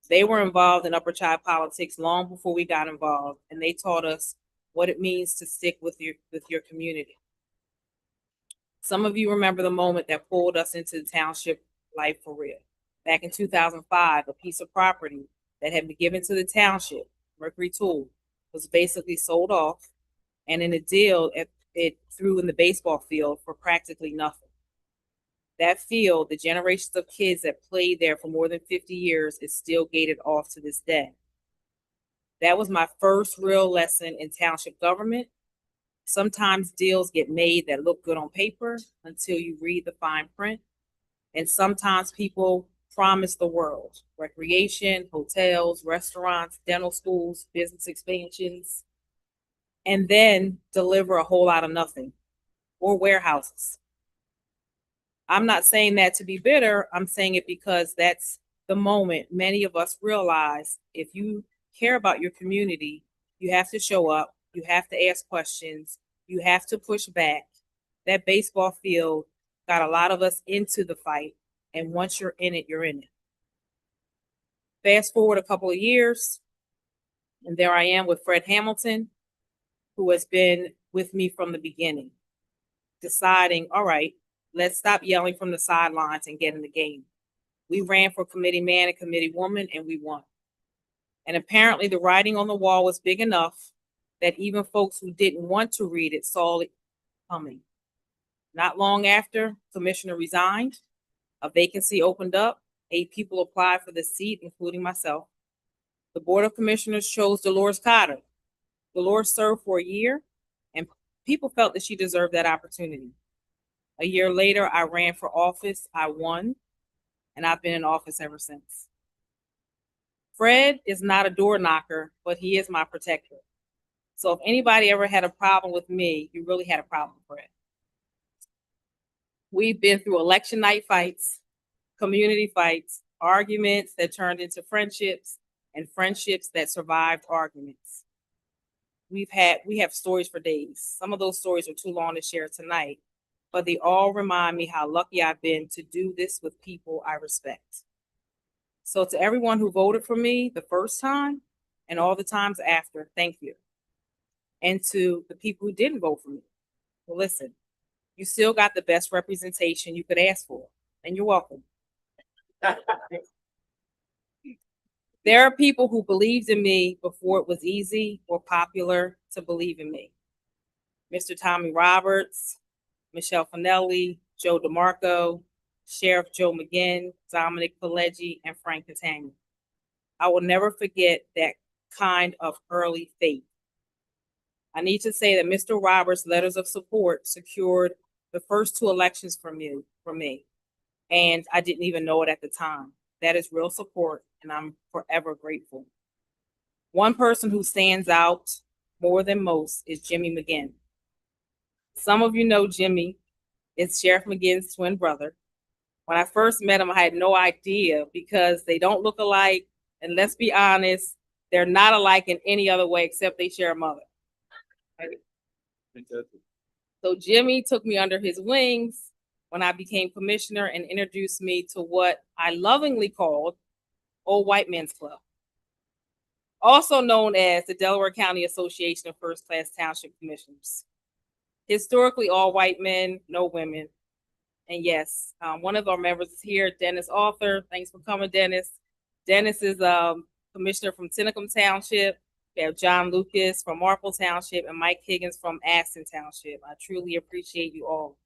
They were involved in Upper Child politics long before we got involved, and they taught us what it means to stick with your community. Some of you remember the moment that pulled us into the township life for real. Back in 2005, a piece of property that had been given to the township, Mercury Tool, was basically sold off, and in a deal, it threw in the baseball field for practically nothing. That field, the generations of kids that played there for more than 50 years, is still gated off to this day. That was my first real lesson in township government. Sometimes deals get made that look good on paper until you read the fine print. And sometimes people promise the world: recreation, hotels, restaurants, dental schools, business expansions, and then deliver a whole lot of nothing, or warehouses. I'm not saying that to be bitter. I'm saying it because that's the moment many of us realize if you care about your community, you have to show up, you have to ask questions, you have to push back. That baseball field got a lot of us into the fight, and once you're in it, you're in it. Fast forward a couple of years, and there I am with Fred Hamilton, who has been with me from the beginning, deciding, all right, let's stop yelling from the sidelines and get in the game. We ran for committee man and committee woman, and we won. And apparently the writing on the wall was big enough that even folks who didn't want to read it saw it coming. Not long after, Commissioner resigned, a vacancy opened up, 8 people applied for the seat, including myself. The Board of Commissioners chose Dolores Cotter. Dolores served for a year, and people felt that she deserved that opportunity. A year later, I ran for office, I won, and I've been in office ever since. Fred is not a door knocker, but he is my protector. So if anybody ever had a problem with me, you really had a problem with Fred. We've been through election night fights, community fights, arguments that turned into friendships, and friendships that survived arguments. We have stories for days. Some of those stories are too long to share tonight, but they all remind me how lucky I've been to do this with people I respect. So to everyone who voted for me the first time and all the times after, thank you. And to the people who didn't vote for me, well, listen, you still got the best representation you could ask for, and you're welcome. There are people who believed in me before it was easy or popular to believe in me. Mr. Tommy Roberts, Michelle Finelli, Joe DeMarco, Sheriff Joe McGinn, Dominic Pileggi, and Frank Catania. I will never forget that kind of early faith. I need to say that Mr. Roberts' letters of support secured the first 2 elections for me, and I didn't even know it at the time. That is real support, and I'm forever grateful. One person who stands out more than most is Jimmy McGinn. Some of you know Jimmy is Sheriff McGinn's twin brother. When I first met him, I had no idea because they don't look alike, and let's be honest, they're not alike in any other way except they share a mother. So Jimmy took me under his wings when I became commissioner and introduced me to what I lovingly called Old White Men's Club, also known as the Delaware County Association of First Class Township Commissioners. Historically, all white men, no women. And yes, one of our members is here, Dennis Arthur. Thanks for coming, Dennis. Dennis is commissioner from Tinicum Township. We have John Lucas from Marple Township and Mike Higgins from Aston Township. I truly appreciate you all.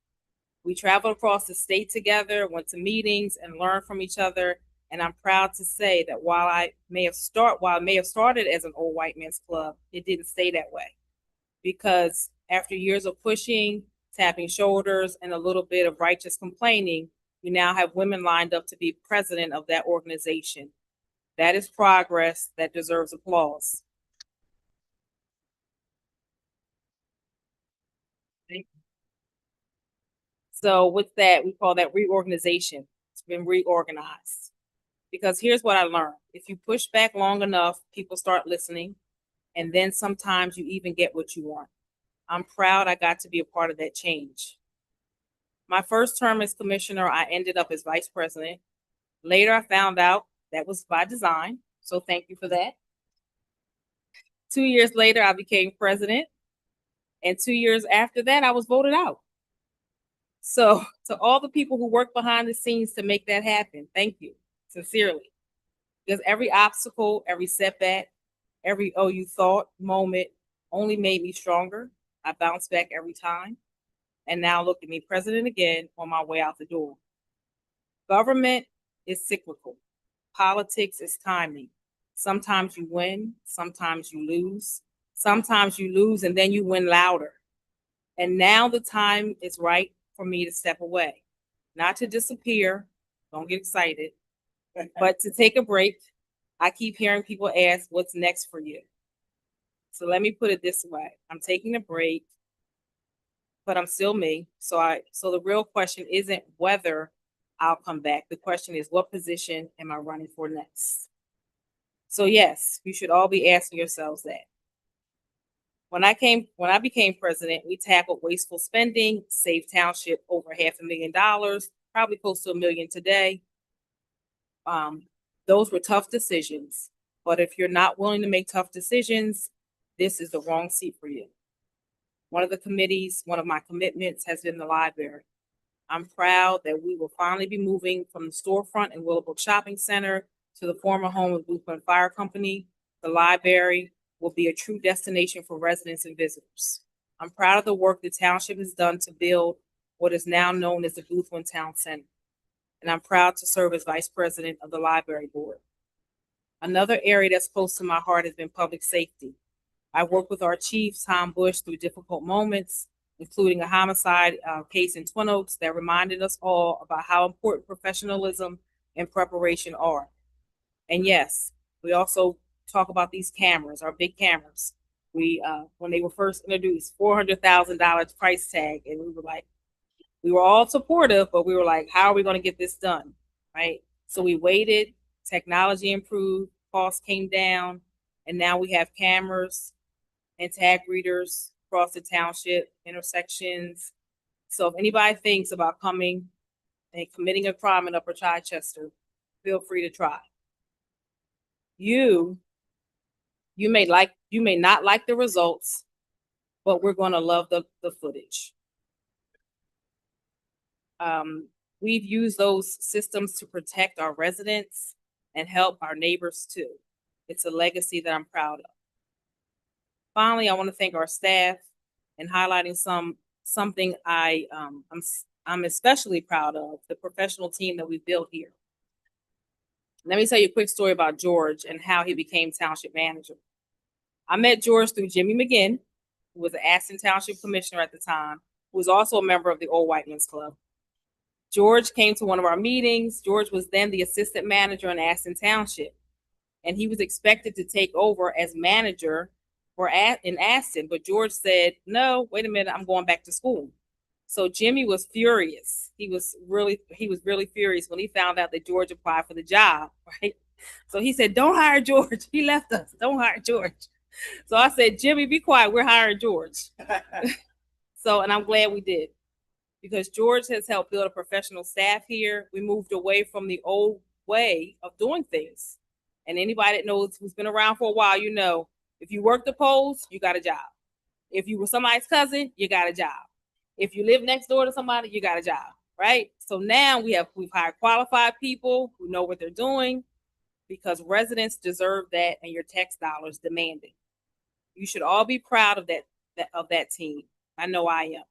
We traveled across the state together, went to meetings, and learned from each other. And I'm proud to say that while it may have started as an old white men's club, it didn't stay that way. Because after years of pushing, tapping shoulders, and a little bit of righteous complaining, we now have women lined up to be president of that organization. That is progress that deserves applause. So with that, we call that reorganization. It's been reorganized. Because here's what I learned. If you push back long enough, people start listening. And then sometimes you even get what you want. I'm proud I got to be a part of that change. My first term as commissioner, I ended up as vice president. Later, I found out that was by design. So thank you for that. 2 years later, I became president. And 2 years after that, I was voted out. So to all the people who worked behind the scenes to make that happen, thank you, sincerely. Because every obstacle, every setback, every "oh, you thought" moment only made me stronger. I bounced back every time. And now look at me, president again, on my way out the door. Government is cyclical. Politics is timing. Sometimes you win, sometimes you lose. Sometimes you lose and then you win louder. And now the time is right for me to step away. Not to disappear, don't get excited, but to take a break. I keep hearing people ask, what's next for you? So let me put it this way. I'm taking a break, but I'm still me. So the real question isn't whether I'll come back. The question is, what position am I running for next? So yes, you should all be asking yourselves that. When I became president, we tackled wasteful spending, saved township over $500,000, probably close to $1 million today. Those were tough decisions, but if you're not willing to make tough decisions, this is the wrong seat for you. One of my commitments has been the library. I'm proud that we will finally be moving from the storefront in Willowbrook Shopping Center to the former home of Blueprint Fire Company. The library will be a true destination for residents and visitors. I'm proud of the work the township has done to build what is now known as the Blueprint Town Center. and I'm proud to serve as Vice President of the Library Board. Another area that's close to my heart has been public safety. I worked with our chief, Tom Bush, through difficult moments, including a homicide case in Twin Oaks that reminded us all about how important professionalism and preparation are. And yes, we also talk about these cameras, our big cameras. We, when they were first introduced, $400,000 price tag, and we were all supportive, but we were like, how are we going to get this done, right? So we waited, technology improved, costs came down, and now we have cameras and tag readers across the township, intersections. So if anybody thinks about coming and committing a crime in Upper Chichester, feel free to try. You may not like the results, but we're going to love the footage. We've used those systems to protect our residents and help our neighbors too. It's a legacy that I'm proud of. Finally, I want to thank our staff and highlighting something I'm especially proud of, the professional team that we built here. Let me tell you a quick story about George and how he became township manager. I met George through Jimmy McGinn, who was the Aston Township Commissioner at the time, who was also a member of the Old White Men's Club. George came to one of our meetings. George was then the assistant manager in Aston Township, and he was expected to take over as manager in Aston, but George said, no, wait a minute, I'm going back to school. So Jimmy was furious. He was really furious when he found out that George applied for the job, right? So he said, don't hire George. He left us. Don't hire George. So I said, Jimmy, be quiet. We're hiring George. And I'm glad we did, because George has helped build a professional staff here. We moved away from the old way of doing things. And anybody that knows, who's been around for a while, you know, if you work the polls, you got a job. If you were somebody's cousin, you got a job. If you live next door to somebody, you got a job, right? So now we've hired qualified people who know what they're doing, because residents deserve that, and your tax dollars demand it. You should all be proud of that team. I know I am.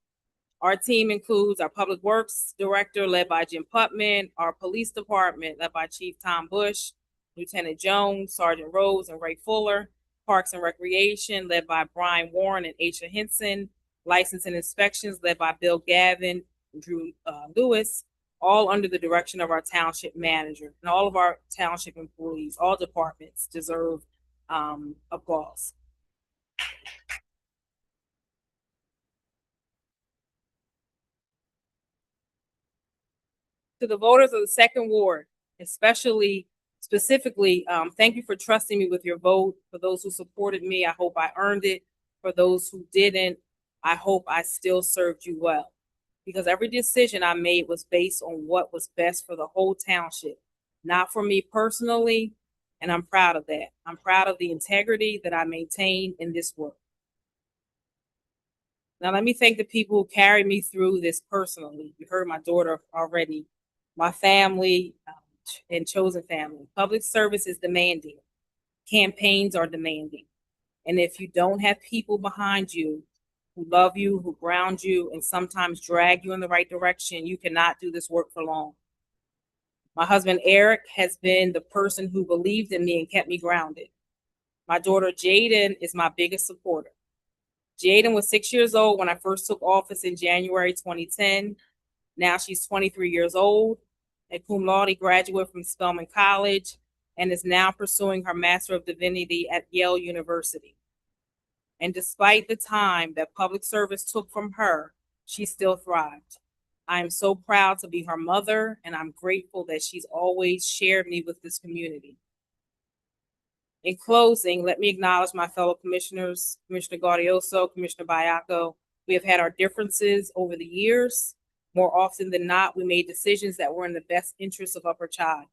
Our team includes our Public Works Director, led by Jim Putman, our Police Department, led by Chief Tom Bush, Lieutenant Jones, Sergeant Rose, and Ray Fuller, Parks and Recreation, led by Brian Warren and Aisha Henson, License and Inspections, led by Bill Gavin and Drew Lewis, all under the direction of our township manager. And all of our township employees, all departments, deserve applause. To the voters of the Second Ward, specifically, thank you for trusting me with your vote. For those who supported me, I hope I earned it. For those who didn't, I hope I still served you well, because every decision I made was based on what was best for the whole township, not for me personally, and I'm proud of that. I'm proud of the integrity that I maintain in this work. Now, let me thank the people who carried me through this personally. You heard my daughter already, my family and chosen family. Public service is demanding. Campaigns are demanding. And if you don't have people behind you who love you, who ground you, and sometimes drag you in the right direction, you cannot do this work for long. My husband, Eric, has been the person who believed in me and kept me grounded. My daughter, Jaden, is my biggest supporter. Jaden was 6 years old when I first took office in January 2010. Now she's 23 years old, a cum laude graduate from Spelman College, and is now pursuing her Master of Divinity at Yale University. And despite the time that public service took from her, she still thrived. I am so proud to be her mother, and I'm grateful that she's always shared me with this community. In closing, let me acknowledge my fellow commissioners, Commissioner Gaudioso, Commissioner Baiaco. We have had our differences over the years. More often than not, we made decisions that were in the best interest of Upper Chi.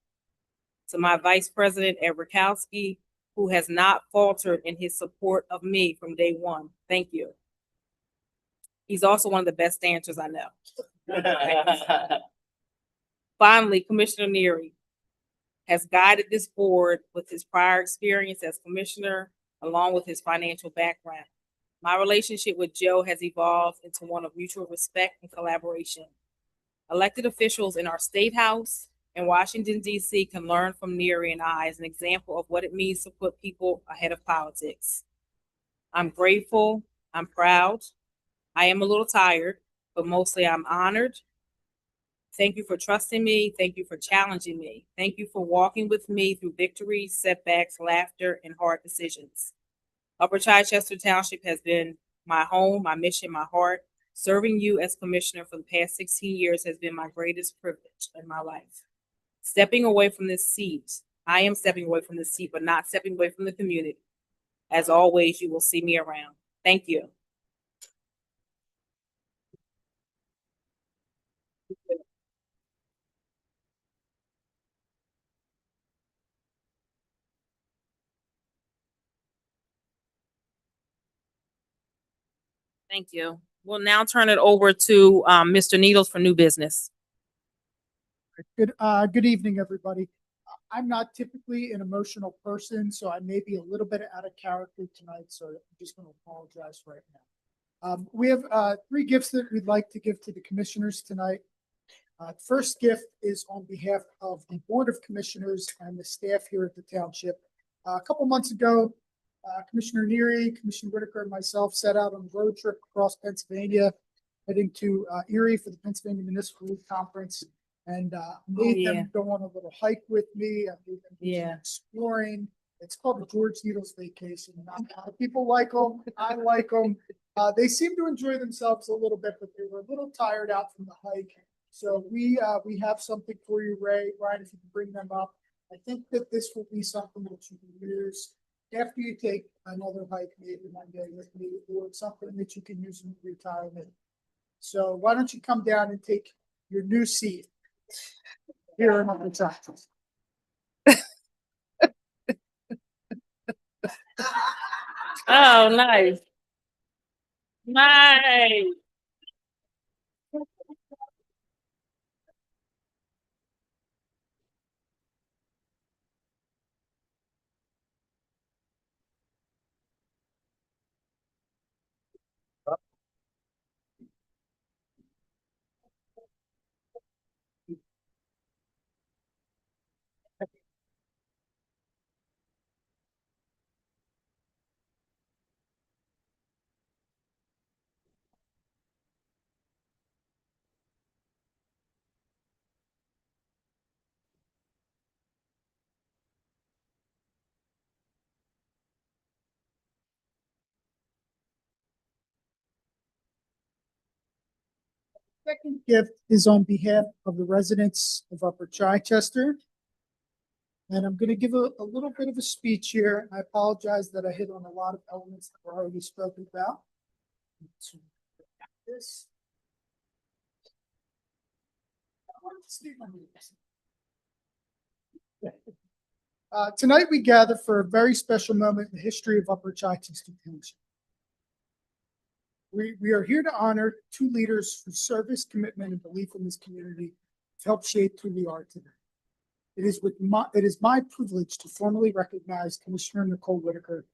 To my Vice President, Ed Rakowski, who has not faltered in his support of me from day one, thank you. He's also one of the best dancers I know. Finally, Commissioner Neary has guided this board with his prior experience as commissioner, along with his financial background. My relationship with Joe has evolved into one of mutual respect and collaboration. Elected officials in our state house and Washington, D.C. can learn from Neary and I as an example of what it means to put people ahead of politics. I'm grateful. I'm proud. I am a little tired, but mostly I'm honored. Thank you for trusting me. Thank you for challenging me. Thank you for walking with me through victories, setbacks, laughter, and hard decisions. Upper Chichester Township has been my home, my mission, my heart. Serving you as commissioner for the past 16 years has been my greatest privilege in my life. Stepping away from this seat, I am stepping away from this seat, but not stepping away from the community. As always, you will see me around. Thank you. Thank you. We'll now turn it over to Mr. Needles for new business. Good evening, everybody. I'm not typically an emotional person, so I may be a little bit out of character tonight, so I'm just going to apologize right now. We have 3 gifts that we'd like to give to the commissioners tonight. First gift is on behalf of the Board of Commissioners and the staff here at the township. A couple months ago, Commissioner Neary, Commissioner Whitaker, and myself set out on a road trip across Pennsylvania, heading to Erie for the Pennsylvania Municipal League Conference. And made them go on a little hike with me. I made them do some exploring. It's called the George Needles Vacation. Not a lot of people like them. I like them. They seem to enjoy themselves a little bit, but they were a little tired out from the hike. So we have something for you, Ray. Ryan, if you can bring them up. I think that this will be something that you can use after you take another hike, maybe one day with me, or it's something that you can use in retirement. So why don't you come down and take your new seat here in Upper Chichester. Oh, nice. Nice. Second gift is on behalf of the residents of Upper Chichester. And I'm going to give a little bit of a speech here. I apologize that I hit on a lot of elements that were already spoken about. This. Tonight we gather for a very special moment in the history of Upper Chichester Township. We are here to honor 2 leaders whose service, commitment, and belief in this community have helped shape who we are today. It is my privilege to formally recognize Commissioner Nicole Whitaker and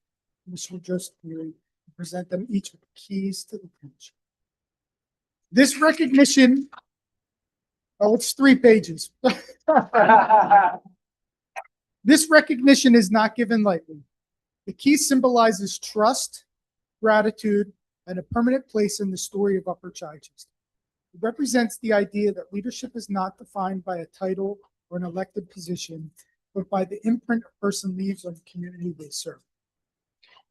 Commissioner Joseph Neary and present them each with the keys to the township. This recognition, it's 3 pages. This recognition is not given lightly. The key symbolizes trust, gratitude, and a permanent place in the story of Upper Chichester. It represents the idea that leadership is not defined by a title or an elected position, but by the imprint a person leaves on the community they serve.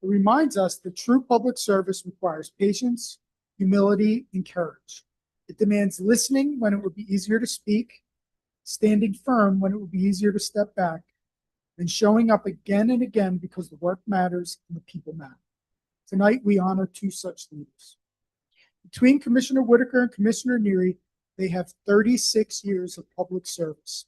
It reminds us that true public service requires patience, humility, and courage. It demands listening when it would be easier to speak, standing firm when it would be easier to step back, and showing up again and again because the work matters and the people matter. Tonight, we honor 2 such leaders. Between Commissioner Whitaker and Commissioner Neary, they have 36 years of public service.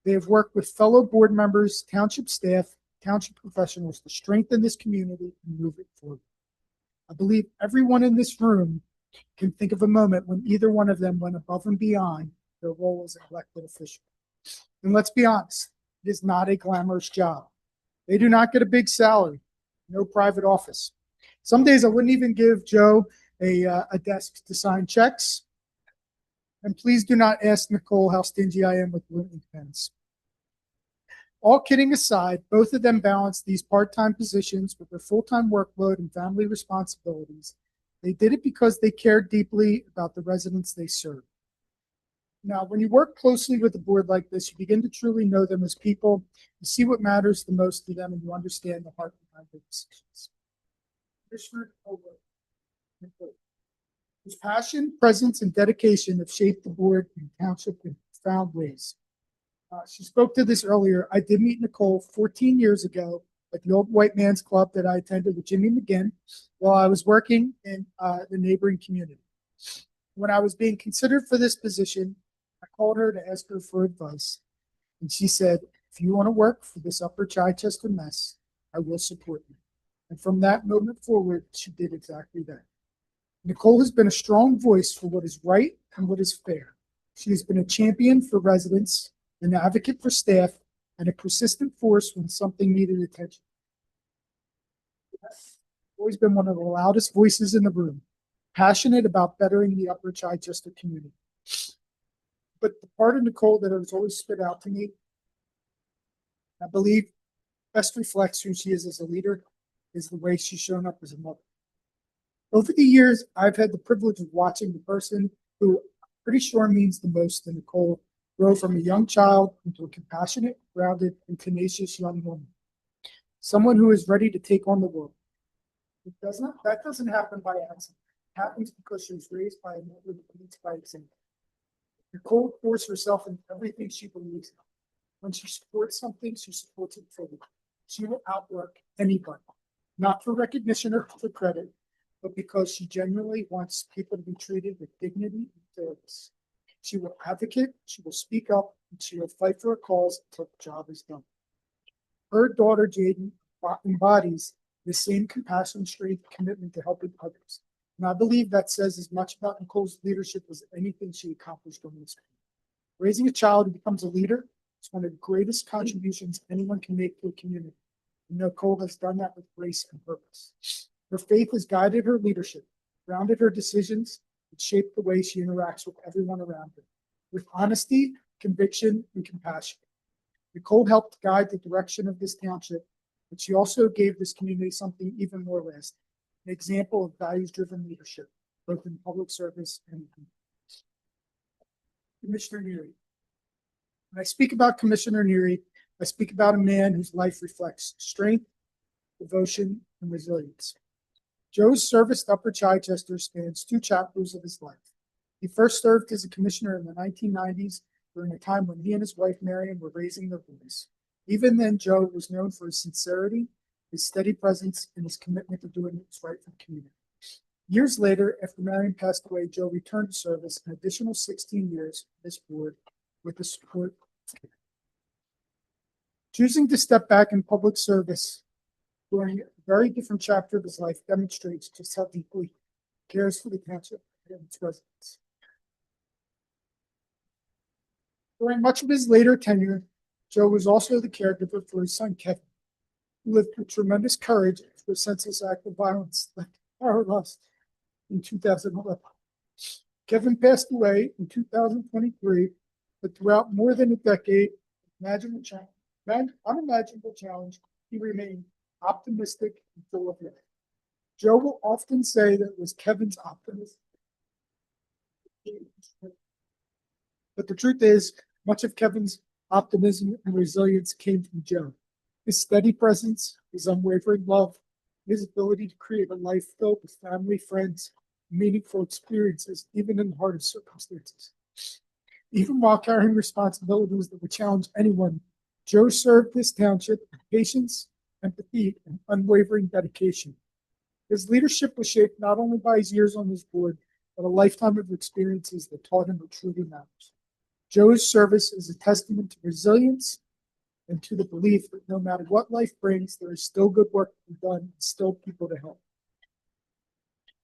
They have worked with fellow board members, township staff, township professionals to strengthen this community and move it forward. I believe everyone in this room can think of a moment when either one of them went above and beyond their role as an elected official. And let's be honest, it is not a glamorous job. They do not get a big salary, no private office. Some days I wouldn't even give Joe a desk to sign checks. And please do not ask Nicole how stingy I am with blue ink pens. All kidding aside, both of them balance these part-time positions with their full-time workload and family responsibilities. They did it because they cared deeply about the residents they serve. Now, when you work closely with a board like this, you begin to truly know them as people. You see what matters the most to them, and you understand the heart behind their decisions. Commissioner Nicole, whose passion, presence, and dedication have shaped the board and township in profound ways. She spoke to this earlier. I did meet Nicole 14 years ago at the Old White Man's Club that I attended with Jimmy McGinn while I was working in the neighboring community. When I was being considered for this position, I called her to ask her for advice. And she said, if you want to work for this Upper Chichester mess, I will support you. And from that moment forward, she did exactly that. Nicole has been a strong voice for what is right and what is fair. She has been a champion for residents, an advocate for staff, and a persistent force when something needed attention. She's always been one of the loudest voices in the room, passionate about bettering the Upper Chichester community. But the part of Nicole that has always stood out to me, I believe best reflects who she is as a leader, is the way she's shown up as a mother. Over the years, I've had the privilege of watching the person who I'm pretty sure means the most to Nicole grow from a young child into a compassionate, grounded, and tenacious young woman. Someone who is ready to take on the world. That doesn't happen by accident. It happens because she was raised by a mother that leads by example. Nicole pours herself in everything she believes in. When she supports something, she supports it fully. She will outwork anybody, not for recognition or for credit, but because she genuinely wants people to be treated with dignity and fairness. She will advocate, she will speak up, and she will fight for her cause until the job is done. Her daughter, Jaden, embodies the same compassion, strength, commitment to helping others. And I believe that says as much about Nicole's leadership as anything she accomplished during this career. Raising a child who becomes a leader is one of the greatest contributions anyone can make to a community. And Nicole has done that with grace and purpose. Her faith has guided her leadership, grounded her decisions, and shaped the way she interacts with everyone around her. With honesty, conviction, and compassion. Nicole helped guide the direction of this township, but she also gave this community something even more lasting. An example of values-driven leadership, both in public service and in community. Commissioner Neary. When I speak about Commissioner Neary, I speak about a man whose life reflects strength, devotion, and resilience. Joe's service to Upper Chichester spans 2 chapters of his life. He first served as a commissioner in the 1990s during a time when he and his wife Marion were raising their boys. Even then, Joe was known for his sincerity, his steady presence, and his commitment to doing what's right for the community. Years later, after Marion passed away, Joe returned to service an additional 16 years on this board with the support of care. Choosing to step back in public service during a very different chapter of his life demonstrates just how deeply he cares for the township and its residents. During much of his later tenure, Joe was also the caregiver for his son Kevin, who lived with tremendous courage after a senseless act of violence that paralyzed in 2011. Kevin passed away in 2023, but throughout more than a decade, unimaginable challenge, he remained optimistic and full of life. Joe will often say that it was Kevin's optimism. But the truth is, much of Kevin's optimism and resilience came from Joe. His steady presence, his unwavering love, his ability to create a life filled with family, friends, and meaningful experiences, even in the hardest circumstances. Even while carrying responsibilities that would challenge anyone, Joe served this township with patience, empathy, and unwavering dedication. His leadership was shaped not only by his years on this board, but a lifetime of experiences that taught him what truly matters. Joe's service is a testament to resilience and to the belief that no matter what life brings, there is still good work to be done and still people to help.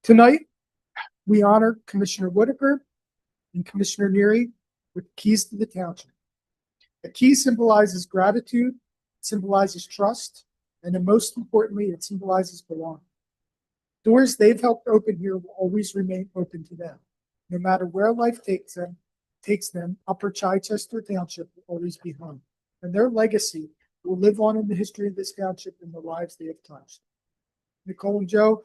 Tonight, we honor Commissioner Whitaker and Commissioner Neary with keys to the township. A key symbolizes gratitude, symbolizes trust, and then most importantly, it symbolizes belonging. Doors they've helped open here will always remain open to them. No matter where life takes them, takes them, Upper Chichester Township will always be home. And their legacy will live on in the history of this township and the lives they have touched. Nicole and Joe,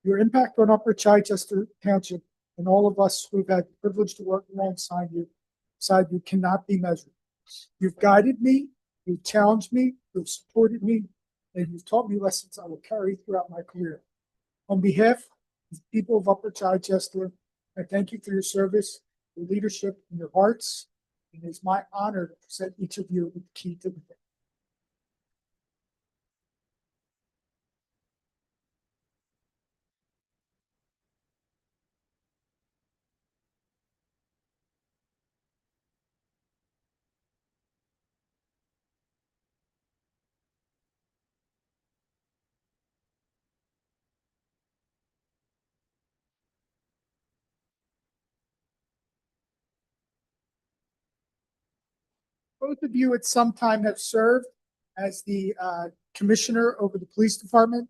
your impact on Upper Chichester Township and all of us who've had the privilege to work alongside you cannot be measured. You've guided me, you've challenged me, you've supported me, and you've taught me lessons I will carry throughout my career. On behalf of the people of Upper Chichester, I thank you for your service, your leadership, and your hearts. And it's my honor to present each of you with the key to the day. Both of you at some time have served as the commissioner over the police department.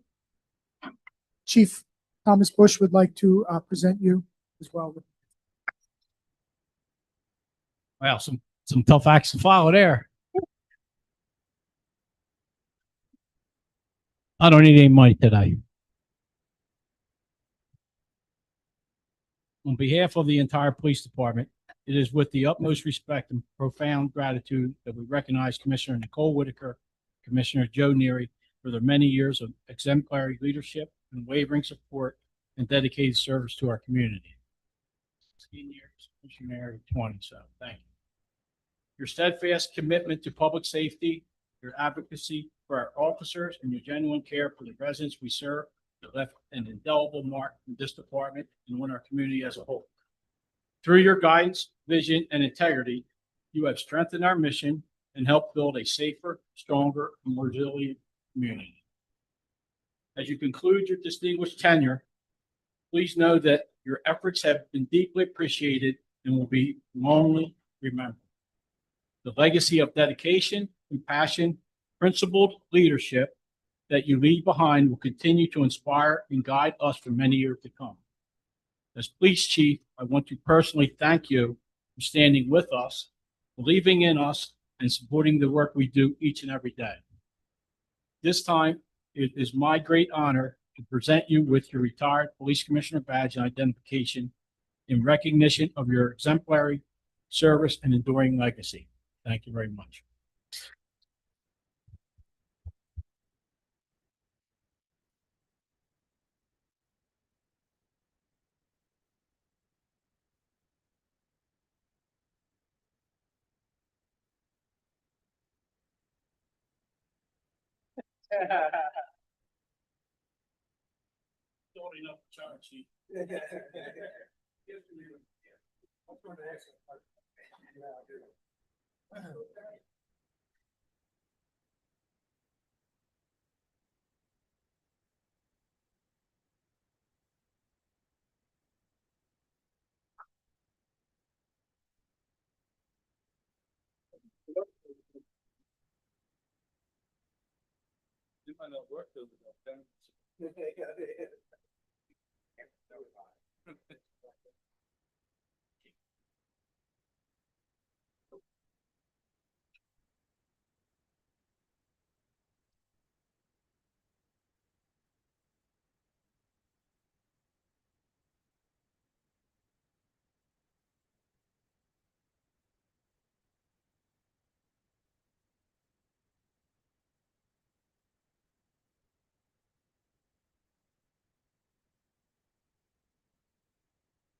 Chief Thomas Bush would like to present you as well. Wow, some tough acts to follow there. I don't need any money today. On behalf of the entire police department, it is with the utmost respect and profound gratitude that we recognize Commissioner Nicole Whitaker, Commissioner Joe Neary for their many years of exemplary leadership, unwavering support, and dedicated service to our community. 16 years, Commissioner 20, so thank you. Your steadfast commitment to public safety, your advocacy for our officers, and your genuine care for the residents we serve that left an indelible mark in this department and on our community as a whole. Through your guidance, vision, and integrity, you have strengthened our mission and helped build a safer, stronger, and more resilient community. As you conclude your distinguished tenure, please know that your efforts have been deeply appreciated and will be longly remembered. The legacy of dedication, compassion, principled leadership that you leave behind will continue to inspire and guide us for many years to come. As police chief, I want to personally thank you for standing with us, believing in us, and supporting the work we do each and every day. This time, it is my great honor to present you with your retired police commissioner badge and identification in recognition of your exemplary service and enduring legacy. Thank you very much. You might not work those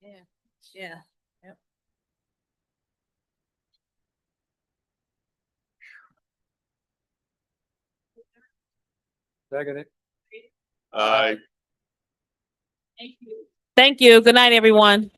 Yeah, yeah, yep. Second it. Aye. Thank you. Good night, everyone.